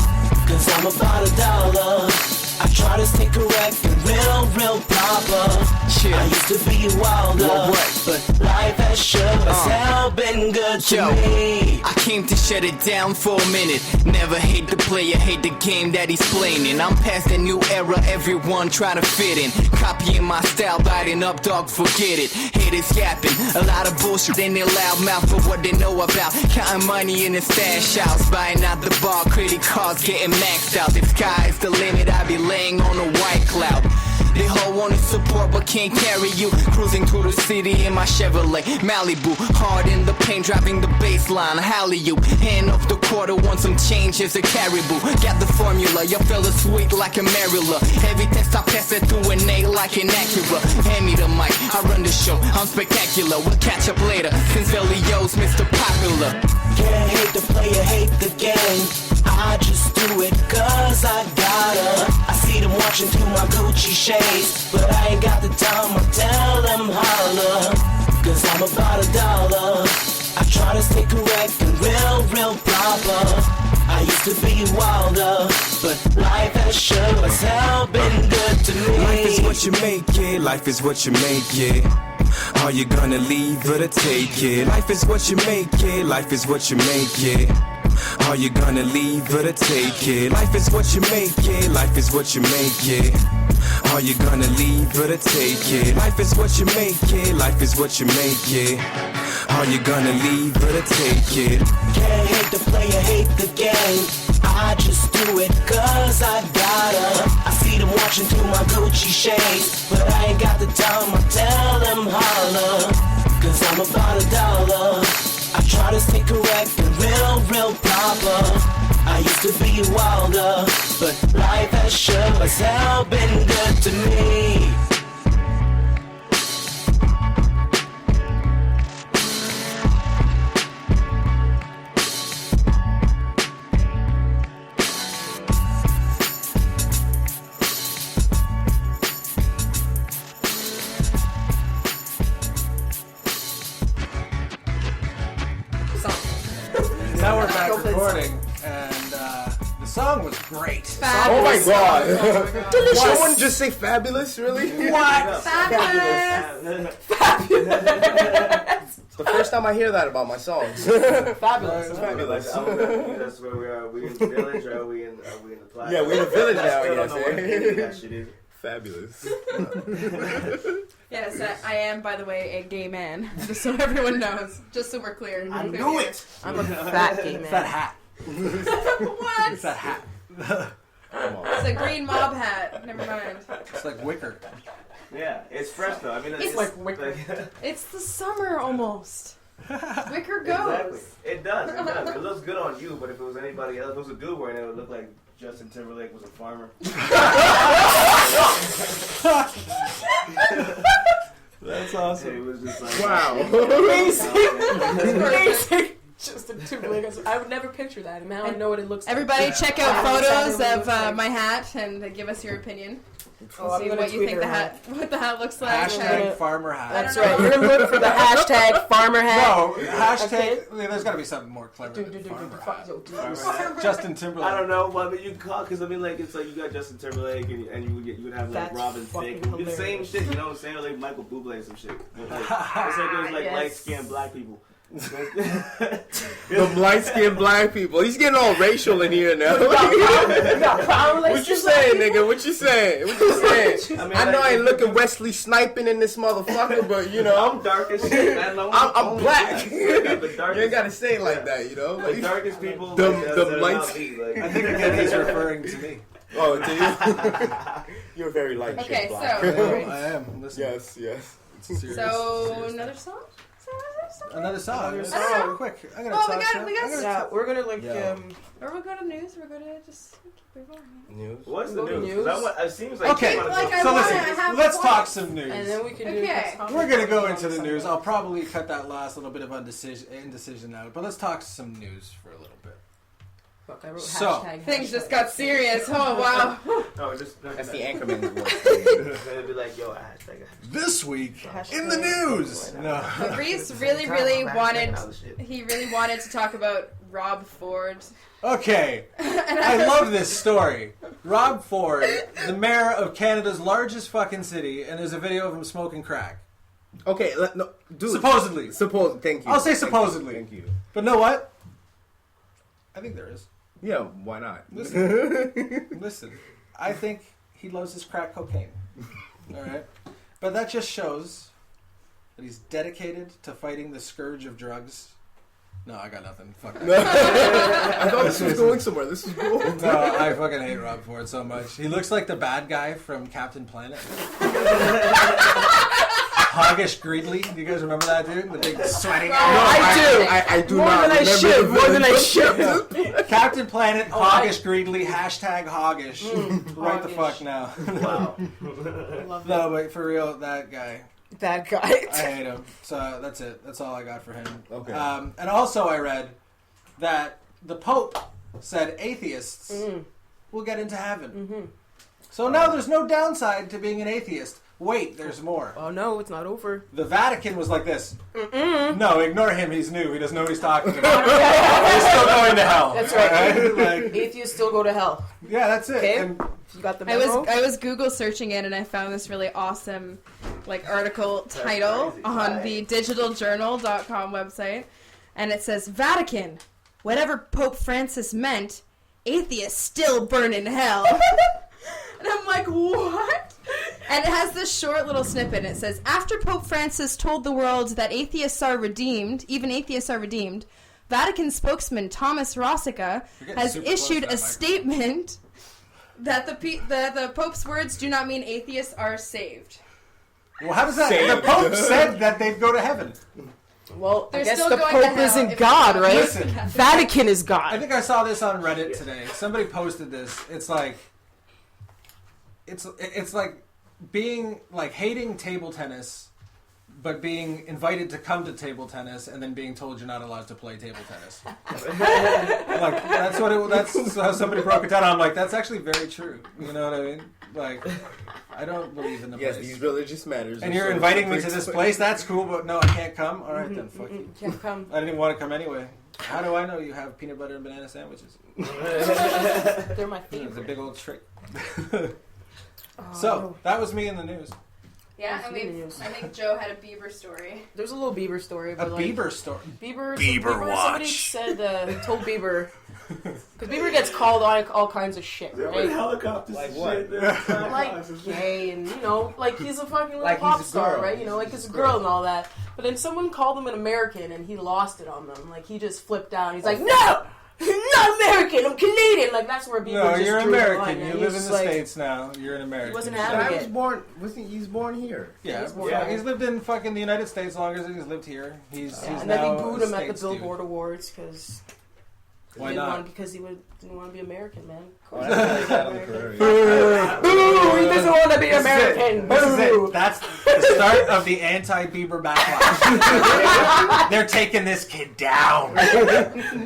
Cause I'm about $1. I try to stay correct and real proper. I used to be wilder, but life has sure as hell been good to me. I came to shut it down for a minute. Never hate the player, hate the game that he's playing in. I'm past the new era, everyone try to fit in. Copying my style, biting up, dog, forget it. Haters yapping, a lot of bullshit in their loud mouth for what they know about. Counting money in the stash house, buying out the bar, credit cards getting maxed out. The sky's the limit, I be laying on a white cloud. They all wanna support but can't carry you. Cruising through the city in my Chevrolet Malibu, hard in the paint, driving the baseline. Halley you, hand off the quarter, want some change as a caribou. Got the formula, your fella sweet like a Marilla. Every test I pass it through an A like an Acura. Hand me the mic, I run the show, I'm spectacular. We'll catch up later, since Elio's Mr. Popular. Can't hate the player, hate the game. I just do it cause I gotta. I see them watching through my Gucci shades, but I ain't got the time, I tell them holla. Cause I'm about $1. I try to stay correct and real proper. I used to be wilder, but life has sure as hell been good to me. Life is what you make it, life is what you make it. Are you gonna leave or to take it? Life is what you make it, life is what you make it. Are you gonna leave or to take it? Life is what you make it, life is what you make it. Are you gonna leave or to take it? Life is what you make it, life is what you make it. Are you gonna leave or to take it? Can't hate the player, hate the game. I just do it cause I gotta. I see them watching through my Gucci shades, but I ain't got the time, I tell them holla. Cause I'm about $1. I try to stay correct and real proper. I used to be wilder, but life has sure as hell been good to me. Now we're back recording, and the song was great. Oh my god. Delicious. Someone just say fabulous, really? What? Fabulous. It's the first time I hear that about my songs. Fabulous. Fabulous. That's where we are. Are we in the village or are we in the plot? Yeah, we're in the village now, I don't know what yes. that shit is. Fabulous. Yes, I am, by the way, a gay man. Just so everyone knows. Just so we're clear. I knew it. I'm a fat gay man. It's that hat. What? It's that hat. It's a green mob hat. Never mind. It's like wicker. Yeah, it's fresh though. I mean, It's like wicker. It's the summer almost. Wicker goes. Exactly. It does. It does. It looks good on you, but if it was anybody else, if it was a dude wearing it, it would look like Justin Timberlake was a farmer. That's awesome. It was just like Wow. Amazing. Justin Timberlake. I would never picture that. And now I know what it looks like. Everybody, check out photos of my hat and give us your opinion. Oh, See what you think what the hat looks like. Hashtag farmer hat. That's right. You're gonna look for the hashtag farmer hat. No, hashtag. Okay. There's got to be something more clever. Than farmer hat. Justin Timberlake. I don't know, but I mean, you call because I mean, like it's like you got Justin Timberlake and you would have like That's Robin Thicke. It would be the same shit, you know what I'm saying? Or like Michael Bublé and some shit. But, like, it's like there's like Yes. light skinned black people. The light-skinned black people. He's getting all racial in here now. What you saying, nigga? What you saying? What you saying? I know I ain't looking Wesley Sniping in this motherfucker, but you know I'm dark as shit, man. I'm black. The You ain't gotta say it like that, you know. The darkest people. The like, lights. like, I think again he's referring to me. Oh, to you? You're very light. Okay, black. so I am. Listen. Yes, yes. so another song. Another song. Quick. I got a Oh, song. we got. Yeah, we're gonna like. Or we'll go to news. We're gonna just keep it going. News. What's the Go to news? news. It seems like Okay, you wanna Like, go- I so wanna listen, have let's points. talk some news. And then we can do. Okay. We're gonna go into the news. I'll probably cut that last little bit of indecision out, but let's talk some news for a little bit. Fuck, I wrote So, hashtag. Things just got serious. Oh wow. No, just That's the Anchorman's voice. It'd be like, yo, hashtag. This week Hashtag in the news. No. But Reese really wanted. He really wanted to talk about Rob Ford. Okay, I love this story. Rob Ford, the mayor of Canada's largest fucking city, and there's a video of him smoking crack. Okay, no, dude. Supposedly. Thank you. I'll say supposedly. Thank you. But know what? I think there is. Yeah, why not? Listen, I think he loves his crack cocaine. All right? But that just shows that he's dedicated to fighting the scourge of drugs. No, I got nothing. Fuck that. I thought this was going somewhere. This is cool. No, I fucking hate Rob Ford so much. He looks like the bad guy from Captain Planet. Hoggish Greedley. Do you guys remember that dude? The big sweaty guy. I do More not. than I remember should. the More than I villain. should. Captain Planet, Hoggish Greedley, hashtag Hoggish. Right the Hoggish. fuck now. Wow. No, but for real, that guy. That guy. I hate him. So that's it. That's all I got for him. Okay. And also I read that the Pope said atheists will get into heaven. So now there's no downside to being an atheist. Wait, there's more. Oh no, it's not over. The Vatican was like this. No, ignore him. He's new. He doesn't know what he's talking about. He's still going to hell. That's right. Like, Atheists still go to hell. yeah, that's it. Okay. And You got the I memo? was Google searching it and I found this really awesome article title on the digitaljournal.com website, and it says Vatican, whatever Pope Francis meant, atheists still burn in hell. And I'm like, what? And it has this short little snippet, and it says, after Pope Francis told the world that atheists are redeemed, even atheists are redeemed, Vatican spokesman Thomas Rossica has issued a statement that the Pope's words do not mean atheists are saved. well, how does that? The Pope said that they'd go to heaven. Well, I They're guess still the going to Pope hell isn't if God, it's right? Listen. Vatican is God. I think I saw this on Reddit today. Somebody posted this. It's like being hating table tennis, but being invited to come to table tennis and then being told you're not allowed to play table tennis. That's how somebody broke it down. I'm like, that's actually very true. You know what I mean? Like, I don't believe in the Yes, place. these religious matters. And are you're so inviting me to complex. this place? That's cool, but no, I can't come? All right, then, fuck you. Can't come. I didn't even want to come anyway. How do I know you have peanut butter and banana sandwiches? They're my It's a favorite. big old trick. So, that was me in the news. Yeah, and I think Joe had a Bieber story. There's a little Bieber story. A But Bieber story. Bieber Bieber Somebody watch. said, told Bieber Because Bieber gets called on all kinds of shit, right? Helicopters Like and what? shit. Like gay and, you know, like he's a fucking little Like pop he's a star, girl. right? You know, like he's a girl and all that. But then someone called him an American and he lost it on them. Like he just flipped out. He's like, no! I'm not American, I'm Canadian! Like that's where Bieber No, just you're drew the line, American. man. You He live was in the like- States now. You're an American. He wasn't I having was it. born. He's born here. Yeah, He's born yeah. here. He's lived in fucking the United States longer than he's lived here. He's And now then they booed a him at the States dude. Billboard Awards because Why not? Because he didn't want to be American, man. Oh, that's like on the prairie. Boo! He doesn't want to be American. This is Boo! it. That's the start of the anti-Bieber backlash. They're taking this kid down.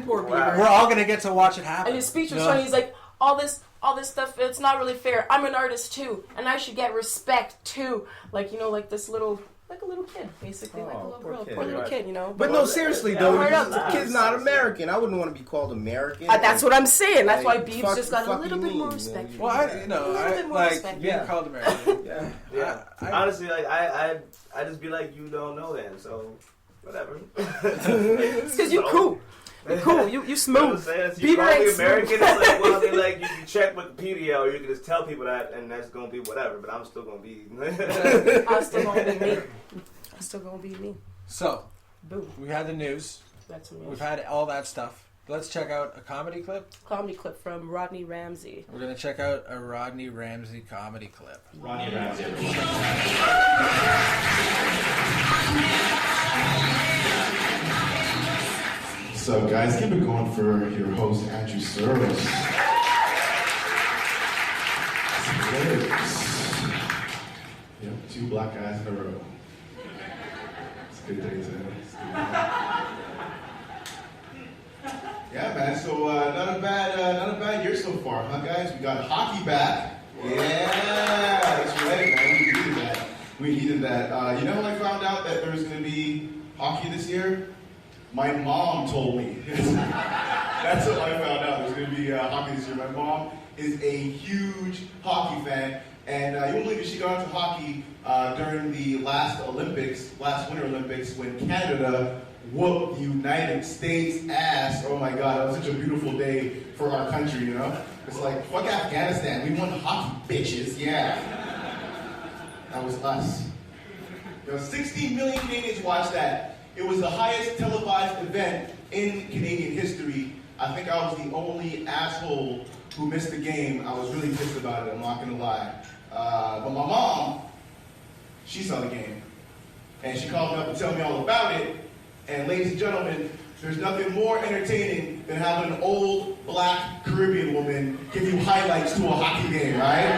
Poor Bieber. We're all gonna get to watch it happen. And his speech was No. funny. He's like, all this stuff, it's not really fair. I'm an artist too, and I should get respect too. Like, you know, like this little, like a little kid, basically, like a little poor girl, kid. poor little kid, you know. But no, seriously Yeah, though, hurry up. the kid's not American. I wouldn't want to be called American. That's what I'm saying. That's why Like, Biebs just got a fuck little you bit more mean, respect. man? for Well, him. I, you know, a little I bit more like respect. being called American. Yeah. Honestly, like I just be like, you don't know then, so whatever. It's because you cool. You're cool. You smooth. You call me ain't American, smooth. it's like, well, they like you can check Wikipedia or you can just tell people that, and that's gonna be whatever. But I'm still gonna be. I'm still gonna be me. I'm still gonna be me. So, Boom. we had the news. That's me. We've had all that stuff. Let's check out a comedy clip. Comedy clip from Rodney Ramsey. We're gonna check out a Rodney Ramsey comedy clip. Rodney Ramsey. What's up, guys? Keep it going for your host, Andrew Searles. Yep, 2 black guys in a row. It's a good day today. Yeah, man. So not a bad year so far, huh, guys? We got hockey back. Yeah, that's right, man. We needed that. We needed that. You know when I found out that there was going to be hockey this year? My mom told me. That's what I found out. There's going to be hockey this year. My mom is a huge hockey fan, and you won't believe it, she got into hockey during the last Winter Olympics, when Canada whooped the United States ass. Oh my God, that was such a beautiful day for our country, you know? It's like, fuck Afghanistan, we won hockey, bitches, yeah. That was us. 16 million Canadians watched that. It was the highest televised event in Canadian history. I think I was the only asshole who missed the game. I was really pissed about it, I'm not gonna lie. But my mom, she saw the game. And she called me up and told me all about it. And ladies and gentlemen, there's nothing more entertaining than having an old black Caribbean woman give you highlights to a hockey game, right?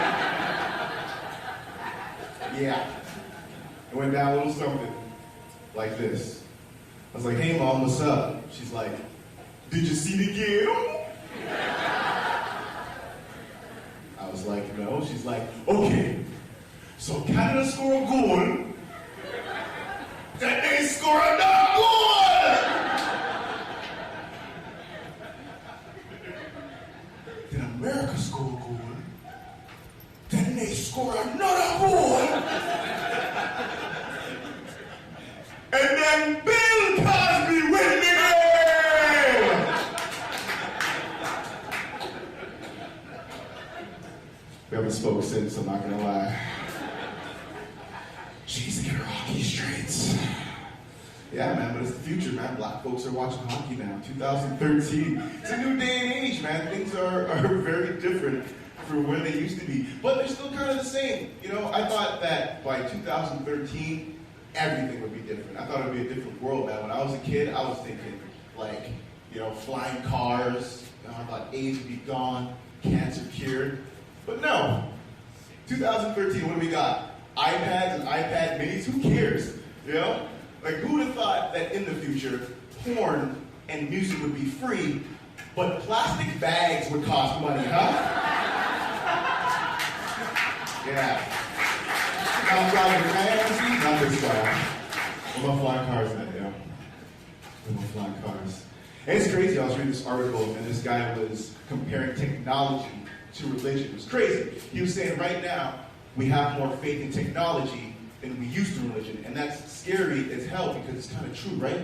Yeah. It went down a little something like this. I was like, hey mom, what's up? She's like, did you see the game? I was like, no. She's like, okay, so Canada score a goal, then they score another goal! Then America score a goal, then they score another goal! And then Bill Cosby win the game! We haven't spoke since, I'm not gonna lie. She needs to get her hockey straight. Yeah, man, but it's the future, man. Black folks are watching hockey now. 2013. It's a new day and age, man. Things are very different from when they used to be. But they're still kind of the same. You know, I thought that by 2013, everything would be different. I thought it would be a different world, man. When I was a kid, I was thinking, like, you know, flying cars. You know, I thought AIDS would be gone, cancer cured. But no. 2013, what do we got? iPads and iPad minis? Who cares? You know? Like, who would have thought that in the future, porn and music would be free, but plastic bags would cost money, huh? Yeah. I'm driving fancy, not this car. What about flying cars then, yeah? What about flying cars? And it's crazy, I was reading this article, and this guy was comparing technology to religion. It was crazy. He was saying right now, we have more faith in technology than we used to religion, and that's scary as hell because it's kind of true, right?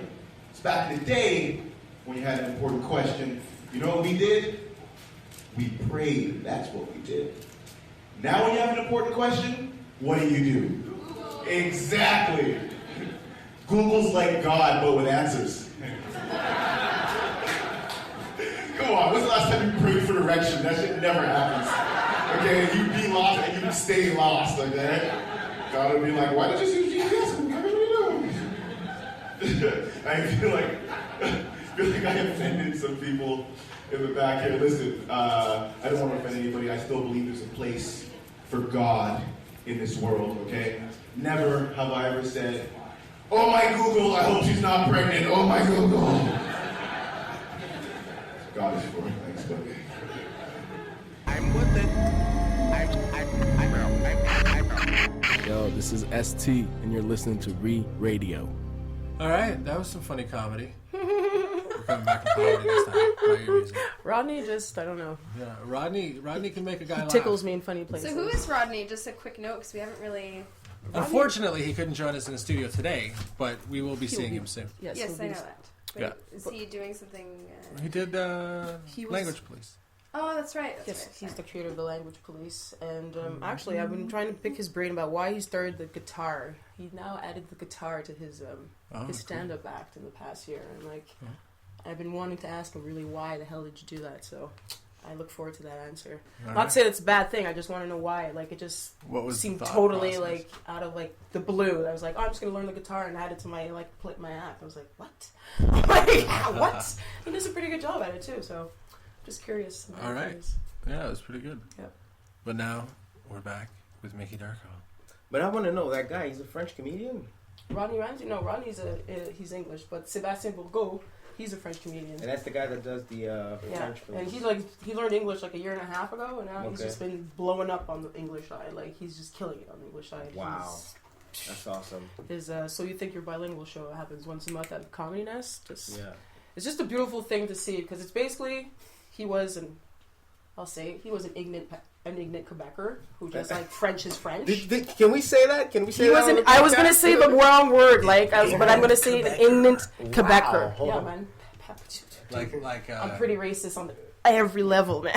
It's back in the day when you had an important question, You know what we did? We prayed. That's what we did. Now when you have an important question, what do? Exactly. Google's like God, but with answers. Come on, when's the last time you prayed for direction? That shit never happens. Okay, you be lost and you stay lost, okay? God will be like, why don't you use GPS? I feel like I offended some people in the back here. Listen, I don't want to offend anybody. I still believe there's a place for God in this world, okay? Never have I ever said, oh my Google, I hope she's not pregnant. Oh my Google. God is for it. Thanks, buddy. I'm with it. Yo, this is ST, and you're listening to Radio. All right, that was some funny comedy. We're coming back to comedy this time. Not your music. Rodney just, I don't know. Yeah, Rodney can make a guy laugh. Tickles me in funny places. So who is Rodney? Just a quick note, because we haven't really... Unfortunately, he couldn't join us in the studio today, but we will be seeing him soon. Yes, I know that. But Yeah. Is he doing something... He did Language Police. Oh, that's right. He's the creator of the Language Police. And actually, I've been trying to pick his brain about why he started the guitar. He now added the guitar to his stand-up act in the past year. And I've been wanting to ask him really why the hell did you do that? So I look forward to that answer. Not to say it's a bad thing. I just want to know why. Like it just seemed totally like out of like the blue. I was like, oh, I'm just gonna learn the guitar and add it to my my act. I was like, what? What? He does a pretty good job at it too. So just curious. All right. Yeah, it was pretty good. Yep. But now we're back with Mickey Dark0. But I want to know that guy. He's a French comedian. Rodney Ramsey? No, Rodney's he's English, but Sébastien Bourgault, he's a French comedian. And that's the guy that does the French films. And he learned English like a year and a half ago, and now he's just been blowing up on the English side. Like he's just killing it on the English side. Wow, that's awesome. His So You Think Your Bilingual show happens once a month at Comedy Nest. It's just a beautiful thing to see because it's basically he was an ignorant Quebecer who just like French is French. Can we say that? Can we say that? I was gonna say the wrong word, but I'm gonna say an ignorant Quebecer. Wow. Yeah, man. Like I'm pretty racist on every level, man.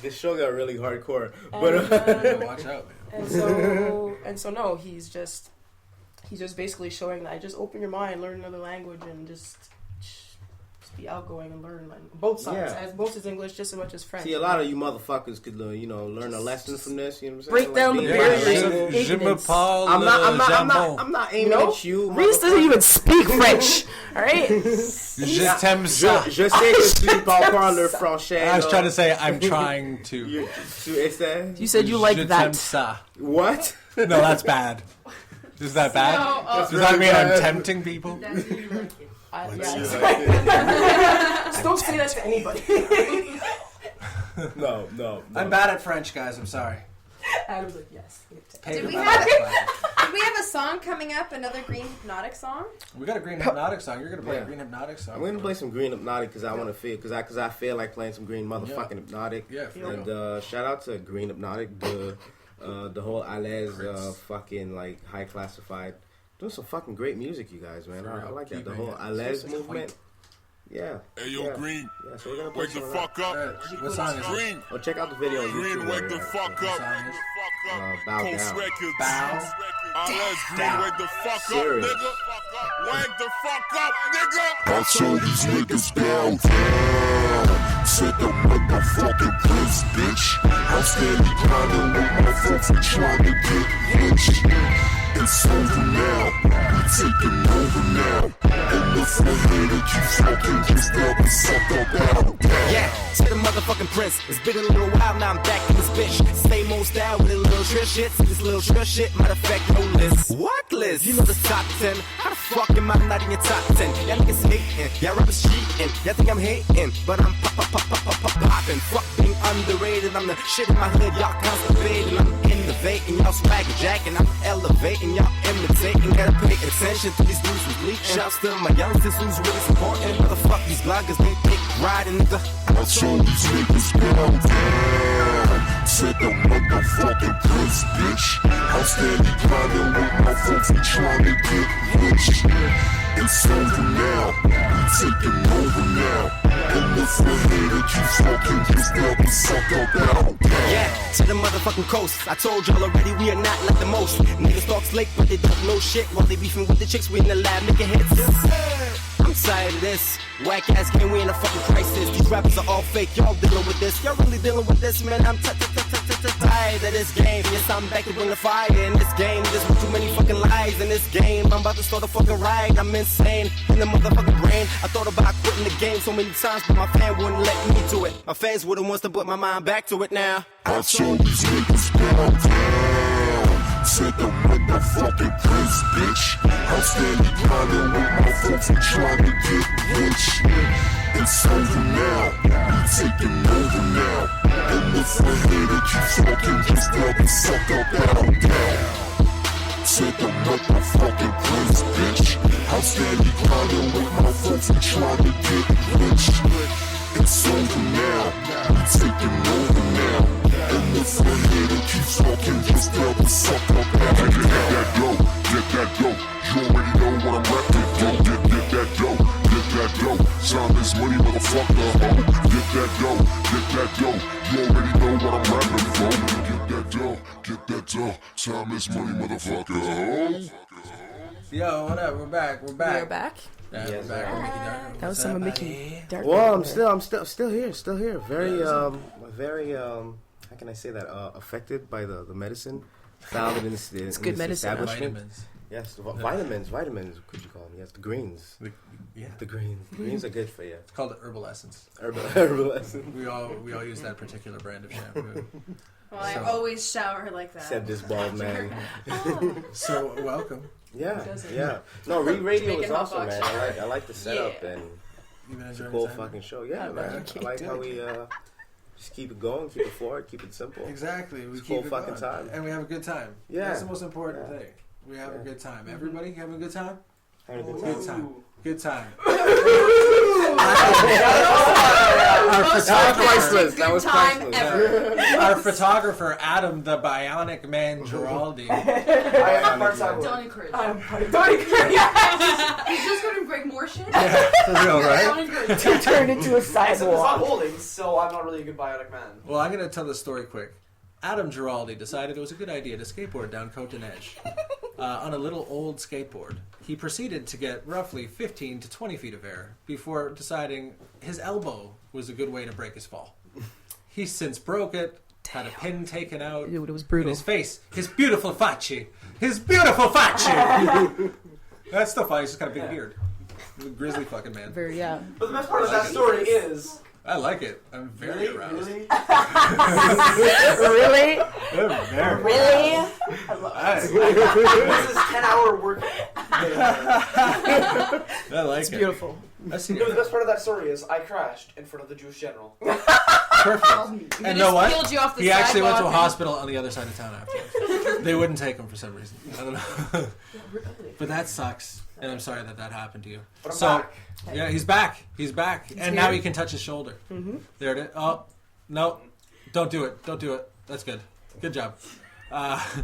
This show got really hardcore, watch out, man. And so no, he's just basically showing that just open your mind, learn another language, and just be outgoing and learn both sides, as both as English just as much as French. See, a lot of you motherfuckers could learn a lesson from this. You know what I'm saying? Break down the barriers of ignorance. I'm not aiming at you. Reese doesn't even speak French. All right. Je t'aime ça. Je sais que tu parles le français. I was trying to say I'm trying to. You said you like Je that. t'aime ça. What? No, that's bad. Is that bad? No, Does that mean I'm tempting people? Just don't say that to anybody. No. I'm bad at French, guys. I'm sorry. Adam's like, yes. Did we have a song coming up? Another Green Hypnotic song? We got a Green Hypnotic song. You're gonna play a Green Hypnotic song. I'm gonna play some Green Hypnotic because I want to feel because I feel like playing some Green motherfucking Hypnotic. Yeah. And shout out to Green Hypnotic, the whole Alaise fucking like high classified. Doing some fucking great music, you guys, man. I like that. The whole Alaise movement. Yeah. Hey, yo, Green. Yeah, so we're gonna play wake the fuck up. What song is Green? Oh, check out the video on Green, YouTube. wake the fuck up. Bow Coast down. Records. Bow Let's Green, down. wake the fuck Serious. up, nigga. Wake the fuck up, nigga. I told these niggas bow down. Set the motherfucking place, bitch. I'm steady grinding with my folks and trying to get rich. It's over now, we taking over now. And if I hear that you talking, just grab and suck up out. Yeah, to the motherfucking prince. It's been a little while, now I'm back in this bitch. Same old style with a little trill shit. This little trill shit might affect no list. What list? You know the top 10. How the fuck am I not in your top 10? Y'all niggas hating, y'all rappers cheating. Y'all think I'm hating, but I'm popping. Fuck being underrated. I'm the shit in my hood, y'all constipating. I'm innovating, y'all swagger jacking. I'm elevating, y'all imitating. Gotta pay attention to these dudes who's leaking. Shouts to my youngsters who's really supporting. Motherfuck these bloggers, they pick riding, nigga. I told these niggas bow down. Set the motherfucking place, bitch. I'm steady grinding with my folks and trying to get rich. It's over now, we taking over now. And if the hater keeps talking, just grab the suck up out. Yeah, to the motherfucking coast. I told y'all already, we are not like the most. Niggas talk slick, but they don't know shit. While they beefing with the chicks, we in the lab making hits. I'm tired of this. Whack ass game, we in a fucking crisis. These rappers are all fake, y'all dealing with this. Y'all really dealing with this, man. I'm tired of this game. Yes, I'm back to bring the fire in this game. There's too many fucking lies in this game. I'm about to start a fucking riot. I'm insane in the motherfucking brain. I thought about quitting the game so many times, but my fan wouldn't let me do it. My fans wouldn't want to put my mind back to it now. I told these niggas down. Take a motherfucking piss, bitch. I'm standing grinding with my folks and trying to get rich. It's over now, we taking over now. And if the hater keeps talking, just grab the suck up out down. Take a motherfucking piss, bitch. I'm standing grinding with my folks and trying to get rich. It's over now, we taking over now. And if the hater keeps talking, just grab the suck up out down. Get that dough, get that dough. You already know what I'm rapping, yo. Get that dough, get that dough. Time is money, motherfucker, ho. Get that dough, get that dough. You already know what I'm rapping for. Get that dough, get that dough. Time is money, motherfucker, ho. Yo, what up? We're back. We're back. We're back. Yeah, we're back with Mickey Dark. That was some of Mickey Dark. Well, I'm still here. Very, how can I say that? Affected by the medicine found in this, it's in good this medicine. establishment. Vitamins. Yes, vitamins. Could you call them? Yes, the greens. The greens. The greens are good for you. It's called Herbal Essence. Herbal Essence. We all use that particular brand of shampoo. Well, I always shower like that. Except this bald man. So welcome. Yeah. No, Radio is Making hot awesome, box man. shower. I like the setup and it's a cool fucking show. Yeah, man. I like how we just keep it going, keep it forward, keep it simple. Exactly. We It's keep cool it fucking going. time. And we have a good time. Yeah. That's the most important thing. We have a good time. Everybody having a good time? Having a good time. Good time. That was priceless. Our photographer, Adam the Bionic Man Giraldi. Donnie Cruz. Donnie Cruz. He's just going to break more shit? For real, right? Turned into a It's not sidewalk. holding, so I'm not really a good bionic man. Well, I'm going to tell the story quick. Adam Giraldi decided it was a good idea to skateboard down Côte d'Neige on a little old skateboard. He proceeded to get roughly 15 to 20 feet of air before deciding his elbow was a good way to break his fall. He's since broke it, had a pin taken out. Dude, it was brutal. In his face. His beautiful facci. His beautiful facci! That's still funny, he's just got a big beard. He's a grizzly fucking man. Very, yeah. But the best part of that story is... I like it. I'm very aroused. Really? Really? This is 10-hour work. I like It's it. beautiful. No, the best part of that story is I crashed in front of the Jewish general. Perfect. And you know what? Peeled you off the He actually went to a sidewalk. hospital on the other side of town afterwards. They wouldn't take him for some reason. I don't know. But that sucks. And I'm sorry that happened to you. But I'm so, back. yeah, he's back. He's back. And now he can touch his shoulder. Mm-hmm. There it is. Oh, no. Don't do it. Don't do it. That's good. Good job.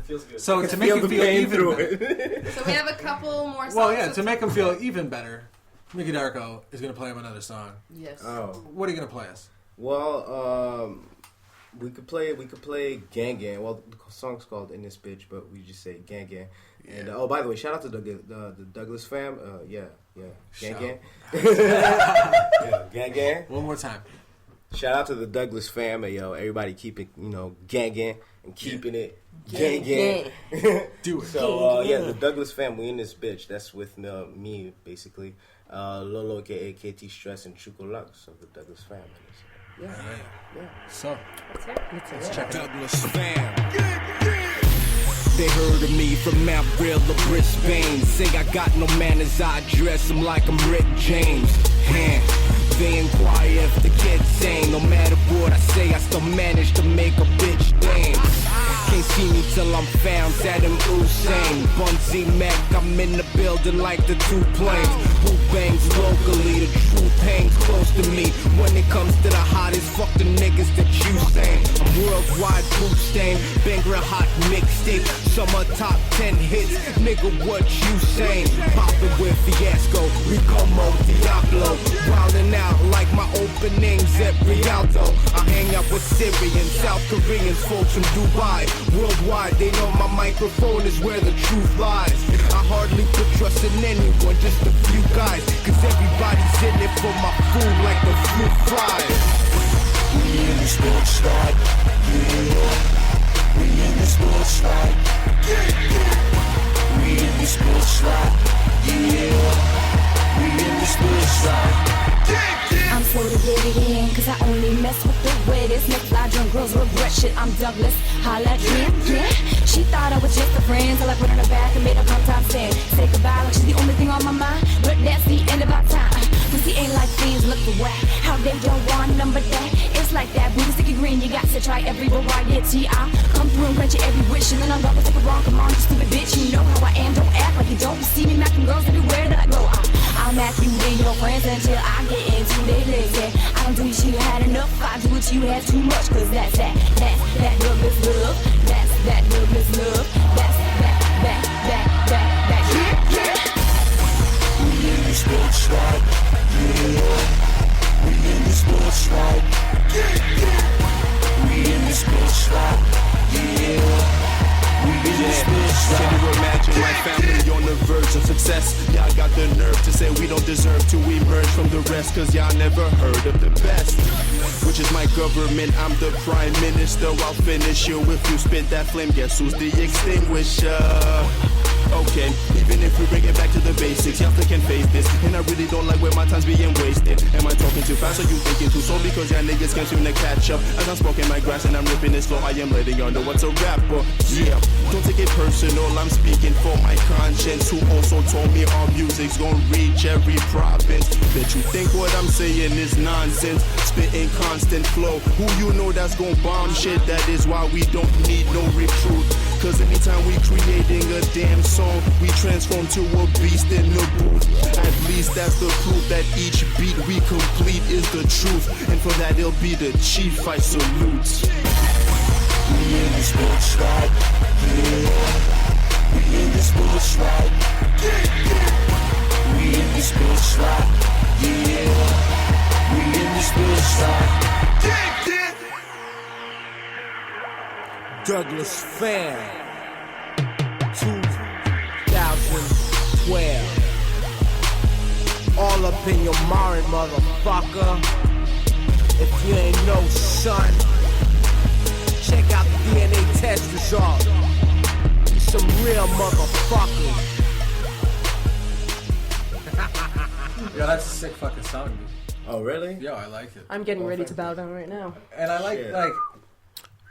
Feels good. So to make you feel even better. So we have a couple more songs. Well, yeah, to make him feel even better, Mickey Dark0 is going to play him another song. Yes. Oh. What are you going to play us? Well, we could play Gang Gang. Well, the song's called In This Bitch, but we just say Gang Gang. And oh, by the way, shout out to the Douglas fam. Gang Gang. Yeah, Gang Gang. One more time. Shout out to the Douglas fam. And, yo, everybody keep it, Gang Gang and keeping it Gang Gang. Do it. So yeah, the Douglas fam. We in this bitch. That's with me basically. Lolo, aka KT Stress and Chuko Lux of the Douglas fam. Yeah. So Let's check it out. Douglas fam. They heard of me from Mount Real to Brisbane. Say I got no manners, I dress them like I'm Rick James. They inquire if the kid's sane. No matter what I say, I still manage to make a bitch dance. Can't see me till I'm found, Saddam Hussein. Bunzy Mac, I'm in the building like the two planes. Who bangs locally, the truth hangs close to me. When it comes to the hottest, fuck the niggas that you saying. I'm worldwide poop stain, banger hot mixtape. Summer top 10 hits, nigga, what you saying? Poppin' with Fiasco, we come on Diablo. Wildin' out like my openings at Rialto. I hang out with Syrians, South Koreans, folks from Dubai. Worldwide, they know my microphone is where the truth lies. I hardly put trust in anyone, just a few guys. Cause everybody's in it for my food like the fruit flies. We in the sports light, yeah. We in the sports light, yeah. We in the sports light, yeah. We in the sports light, yeah. I'm slow to get it in, cause I only mess with the wettest. Make fly drunk girls regret shit, I'm Douglas. Holla at me, yeah. She thought I was just a friend, till I put her in the back and made her come time stand. Say goodbye like she's the only thing on my mind, but that's the end of our time. Pussy ain't like things, look for whack. How they don't want number that? It's like that, booty sticky green, you got to try every variety. I come through and grant you every wish, and then I'm gonna take it wrong. Come on, you stupid bitch, you know how I am, don't act like you don't. You see me macking girls everywhere that I go. I'll mac you and your friends until I get into their legs. Yeah. I don't do what you had enough, I do what you had too much. Cause that's that love is love. That's that love is love. That's that, yeah. We in the sports light, yeah. We in the sports light, yeah. We in the sports light, yeah. Can you imagine my family on the verge of success? Y'all got the nerve to say we don't deserve to emerge from the rest, cause y'all never heard of the best, which is my government. I'm the prime minister. I'll finish you if you spit that flame. Guess who's the extinguisher? Okay, even if we bring it back to the basics, y'all still can face this. And I really don't like where my time's being wasted. Am I talking too fast or you thinking too slow? Because y'all niggas can't seem to catch up. As I'm smoking my grass and I'm ripping it slow, I am letting y'all know what's a rapper. Yeah, don't take it personal, I'm speaking for my conscience, who also told me our music's gonna reach every province. Bet you think what I'm saying is nonsense, spitting constant flow. Who you know that's gonna bomb shit? That is why we don't need no recruit. Cause anytime we creating a damn song, we transform to a beast in the booth. At least that's the proof that each beat we complete is the truth. And for that it'll be the chief I salute. We in the sports light, yeah. We in the sports light, yeah. We in the sports light, yeah. We in the sports light, yeah. Douglas Fan 2012. All up in your mind, motherfucker. If you ain't no son, check out the DNA test result. You some real motherfuckers. Yeah, that's a sick fucking song, dude. Oh, really? Yeah, I like it. I'm getting ready to bow down right now. And I like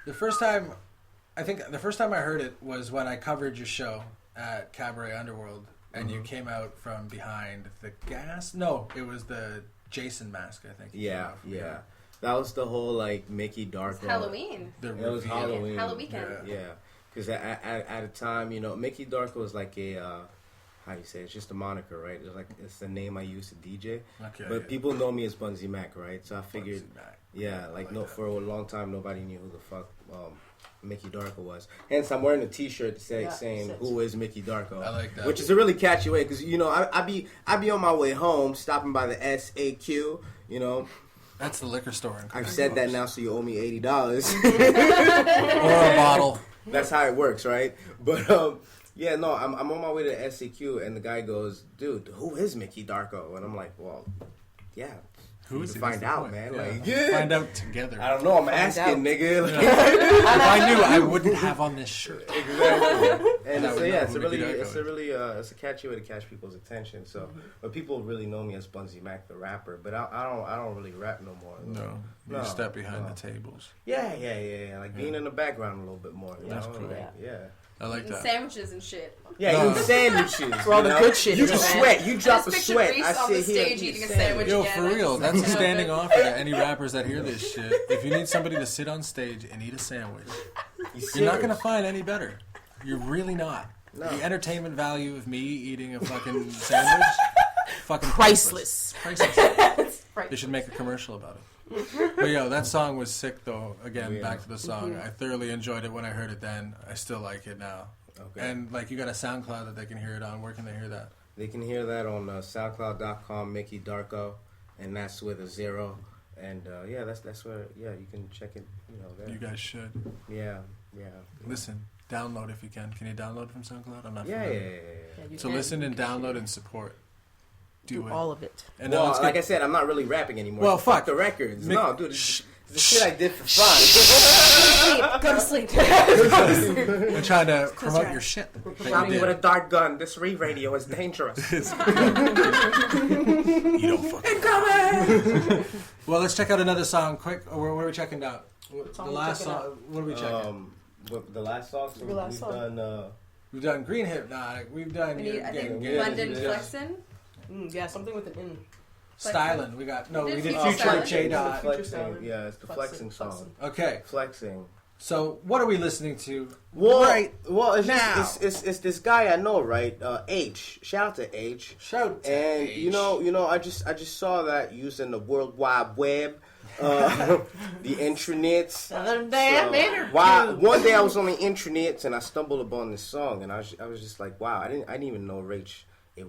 the first time. I think the first time I heard it was when I covered your show at Cabaret Underworld, and you came out from behind the gas. No, it was the Jason mask, I think. Yeah. That was the whole like Mickey Dark. Halloween. It was Halloween. Halloween. Yeah. Because at a time, you know, Mickey Dark was like a how you say it? It's just a moniker, right? It's the name I used to DJ. Okay. But people know me as Bunzy Mac, right? So I figured, for a long time nobody knew who the fuck Mickey Dark0 was. Hence, I'm wearing a T-shirt saying "Who is Mickey Dark0?" I like that, which is a really catchy way because you know I be on my way home, stopping by the SAQ, you know. That's the liquor store. I've said that now, so you owe me $80 or a bottle. That's how it works, right? But I'm on my way to SAQ, and the guy goes, "Dude, who is Mickey Dark0?" And I'm like, "Well, yeah." Who is to find out, man? Find out together. I don't know. I'm asking, nigga. If I knew, I wouldn't have on this shirt. Exactly. And so it's a catchy way to catch people's attention. So, but people really know me as Bunzy Mac, the rapper. But I don't really rap no more. No, you step behind the tables. Yeah. Like being in the background a little bit more. That's cool. Yeah. I like that. Sandwiches and shit. Yeah, eating sandwiches. For all the good shit. You just sweat. You drop a sweat. I on the stage eating a sandwich. Yo, again. for real. That's a standing offer to any rappers that hear this shit. If you need somebody to sit on stage and eat a sandwich, You're not gonna find any better. You're really not. No. The entertainment value of me eating a fucking sandwich, fucking Priceless. Priceless. They should make a commercial about it. But yo, that song was sick though. Again, back to the song. I thoroughly enjoyed it when I heard it then. I still like it now. Okay. And like you got a SoundCloud that they can hear it on. Where can they hear that? They can hear that on SoundCloud.com, Mickey Darko, and that's with a 0. And yeah, that's where you can check it. You know, there. You guys should. Yeah. Listen, download if you can. Can you download from SoundCloud? I'm not Yeah, familiar. you So can. listen and download and support. Do it. all of it. And now Well, let's like get- I said, I'm not really rapping anymore. Well, Fuck fuck. the records. Mick- No, dude, it's the shit I did for fun. Go to sleep. I'm trying to Close promote your your eyes. shit. that you Shot me did. with a dart gun. This radio is dangerous. You don't fucking. Well, let's check out another song quick. Or where are we checking out? The song we last checking song. out? What are we checking? The last song. So The last we've song. done. We've done Green Hypnotic. We've done. We need, I think, yeah, London yeah. Flexin. Yeah, something with an N. Styling. We got We we did did Future Future Styling. J Dot. Flexing. Yeah, it's the flexing song. Okay. Flexing. So what are we listening to? Well, right it's now. it's this guy I know, right? H. Shout out to H. Shout to And H. you know, I just saw that using the World Wide Web, the intranets. One day I was on the intranets and I stumbled upon this song and I was just like, wow, I didn't even know H. I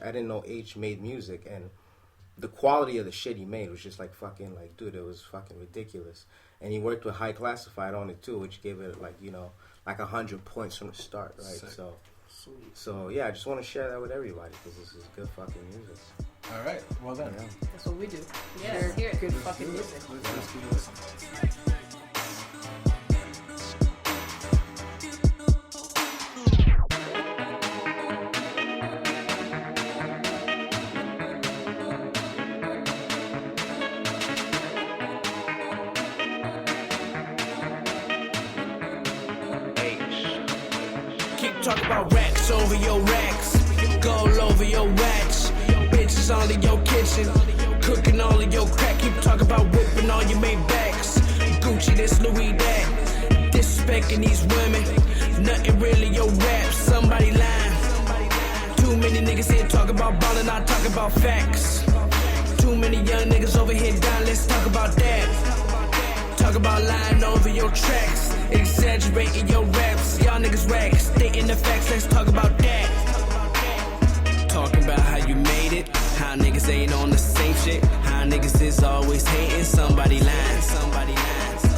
didn't know H made music, and the quality of the shit he made was just like fucking like, dude, it was fucking ridiculous. And he worked with High Classified on it too, which gave it like, you know, like 100 points from the start, right? Sick. So yeah, I just want to share that with everybody because this is good fucking music. All right. Well then. Yeah. That's what we do. Yeah, Share hear it. good fucking music. Let's do this. Keep talking about racks over your racks, gold over your watch, bitches all in your kitchen, cooking all of your crack. Keep talking about whipping all your Maybachs, Gucci this, Louis that, disrespecting these women, nothing really your rap, somebody lying. Too many niggas here talking about ballin', not talking about facts. Too many young niggas over here dying, let's talk about that. Talk about lying over your tracks, exaggerating your raps. Y'all niggas racks, stating the facts, let's talk about that. Talking about how you made it, how niggas ain't on the same shit, how niggas is always hating, somebody lying,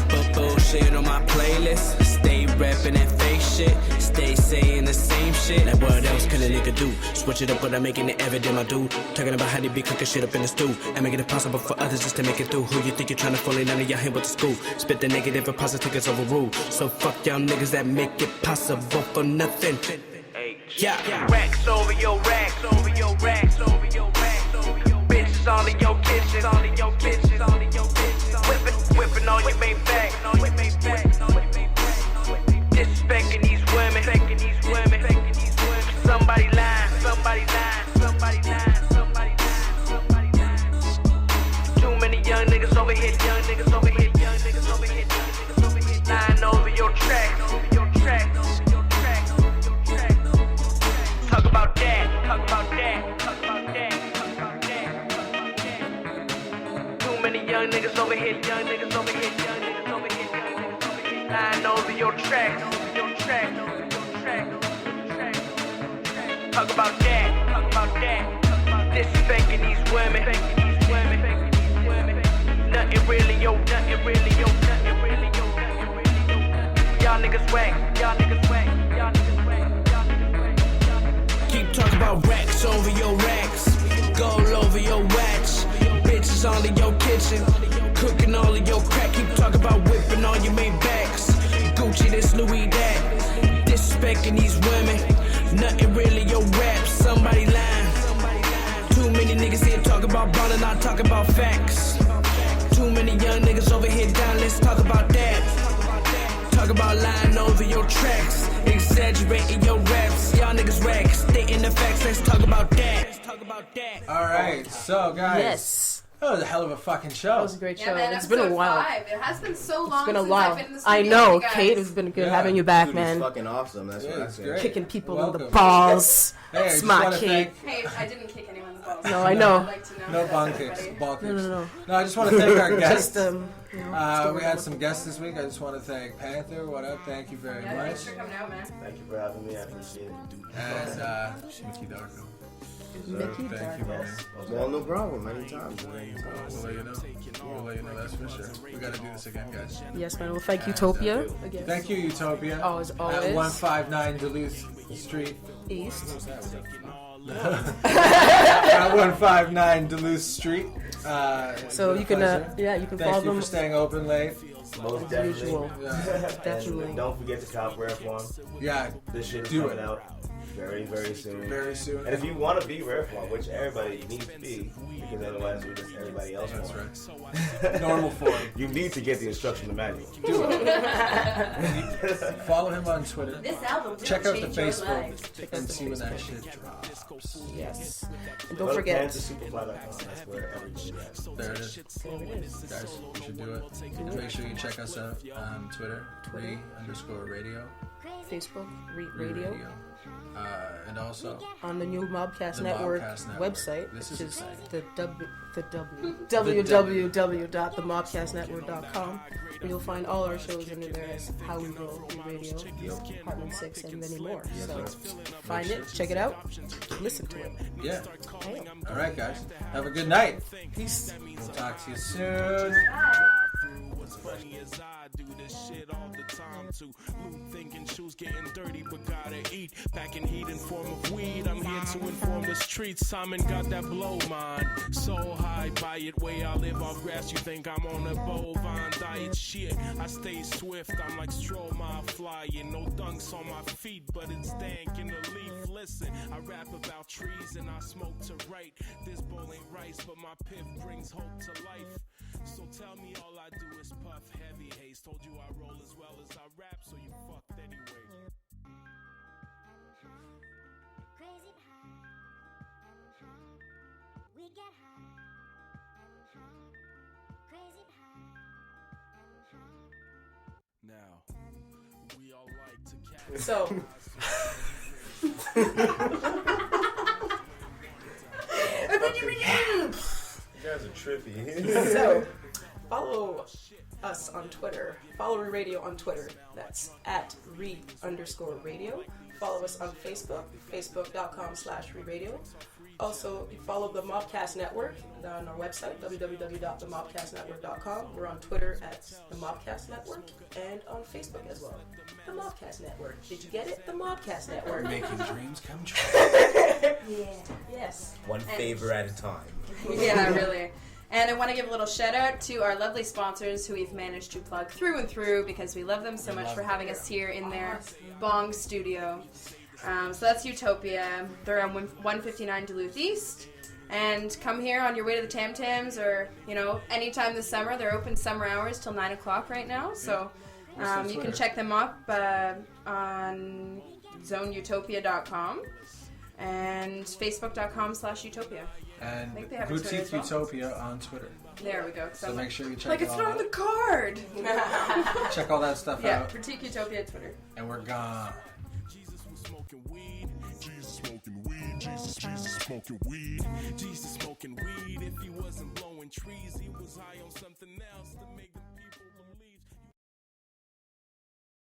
but bullshit on my playlist, stay rapping that fake shit, stay saying the same shit. Like what else can a nigga do? Switch it up without making it evident, my dude. Talking about how they be cooking shit up in the stew and making it possible for others just to make it through. Who you think you're trying to fool? None of y'all here with the school. Spit the negative and positive is overruled. So fuck y'all niggas that make it possible for nothing. Yeah, racks over your racks, over your racks, over your racks, over your bitches all in your kitchen, all in your kitchen, all in your kitchen, whipping all your Maybach, all your Maybach, disrespecting these women, somebody lying, somebody lying, somebody lying, somebody lying, somebody lying. Too many young niggas over here, young niggas over here, young niggas over here, young niggas over here, lying over your tracks, over your tracks, over your tracks, over your tracks. Talk about that, talk about that, talk about that, talk about that, talk about that. Too many young niggas over here, young niggas over here, young niggas over here, young niggas over here, lying over your tracks, over your tracks, over your tracks, over your tracks. Talk about that, talk about that, talk about disrespecting these women, nothing really yo, nothing really yo, nothing really yo, nothing really yo. Y'all niggas whack, y'all niggas whack, y'all niggas whack, y'all niggas whack. Keep talking about racks over your racks, gold over your watch, bitches all in your kitchen, cooking all of your crack. Keep talking about whipping all your Maybachs, Gucci this, Louis that, disrespecting these women, nothing really your rap, somebody lying. Too many niggas here talking about ballin', not talking about facts. Too many young niggas over here down, let's talk about that. Talk about lying over your tracks, exaggerating your raps. Y'all niggas racks, stating the facts, let's talk about that. All right, so guys, That was a hell of a fucking show. That was a great show. Yeah, man, It's been a episode while. 5. It has been so long It's been a since while. I've been in the I studio know, with you guys. Kate. It's been good having you back, Dude, man. he's fucking awesome. That's what I said. Kicking people in the Welcome. balls. Hey, I just Smart wanna Kate. Hey, I didn't kick anyone's balls. No, I know. I'd like to know No that, ball everybody. kicks. Ball kicks. No. No, I just want to thank our guests. Just, we had some guests this week. I just want to thank Panther. What up? Thank you very Yeah, much. thanks for coming out, man. Thank you for having me. I appreciate it. And Mickey Dark0. Mickey Thank you, man. Well, no problem. Anytime. We'll let you know. We'll let you know, that's for sure. We got to do this again, guys. Yes, man. Well, thank Utopia again. Thank you, Utopia. Always. At 159 Duluth Street East. At 159 Duluth Street. So you can, you can follow Thank you them. for staying open late. Most definitely. Usual. Definitely. And don't forget to cop Rare Form. Yeah, this shit is do coming it. out very, very soon. Very soon. And if you want to be Rare Form, which everybody needs to be, because otherwise we're just everybody else. That's form. right. Normal form. You need to get the instruction manual. Do it. Follow him on Twitter. This album will Check out the change your Facebook life. and see when that shit drops. Yes. And Go don't to forget. PantherSupafly.com. That's where everything is. There it is. Guys, you should do it. And make sure you check us out on Twitter, _radio. Facebook, Radio. And also On the new Mobcast the Network Mobcast Network. website, This which is is exciting. www.themobcastnetwork.com, where you'll find all our shows under there as How We Roll, Radio, Apartment 6, and many more. So find it, check it out, listen to it. Yeah. All right, guys. Have a good night. Peace. We'll talk to you soon. Funny as I do this shit all the time too. Blue thinking shoes getting dirty, but gotta eat. Packing heat in form of weed. I'm here to inform the streets. Simon got that blow mine. So high, buy it way I live off grass. You think I'm on a bovine diet? Shit, I stay swift. I'm like Stromae flying. No dunks on my feet, but it's dank in the leaf. Listen, I rap about trees and I smoke to write. This bowl ain't rice, but my piff brings hope to life. So tell me all I do is puff heavy haze. Told you I roll as well as I rap, so you fucked anyway. Crazy high, we get high, crazy high. Now, we all like to catch. So. You guys are trippy. So, follow us on Twitter. Follow Radio on Twitter. That's at @re_radio. Follow us on Facebook, facebook.com/re-radio. Also, follow the Mobcast Network on our website, www.themobcastnetwork.com. We're on Twitter at the Mobcast Network and on Facebook as well. The Mobcast Network. Did you get it? The Mobcast Network. Making dreams come true. Yeah. Yes. One favor at a time. Yeah, really. And I want to give a little shout out to our lovely sponsors who we've managed to plug through and through because we love them so much for having us here in their Bong studio. So that's Utopia. They're on 159 Duluth East. And come here on your way to the Tam Tams or, anytime this summer. They're open summer hours till 9 o'clock right now. So you can check them up on zoneutopia.com and facebook.com/utopia. And I think they have a Twitter Boutique as well. Utopia on Twitter. There we go. So make sure you check like it it's all not on out. the card. Check all that stuff Yeah, out. Boutique Utopia Twitter. And we're gone. Jesus smoking weed. Jesus smoking weed. Jesus smoking weed. If he wasn't blowing trees, he was high on something else to make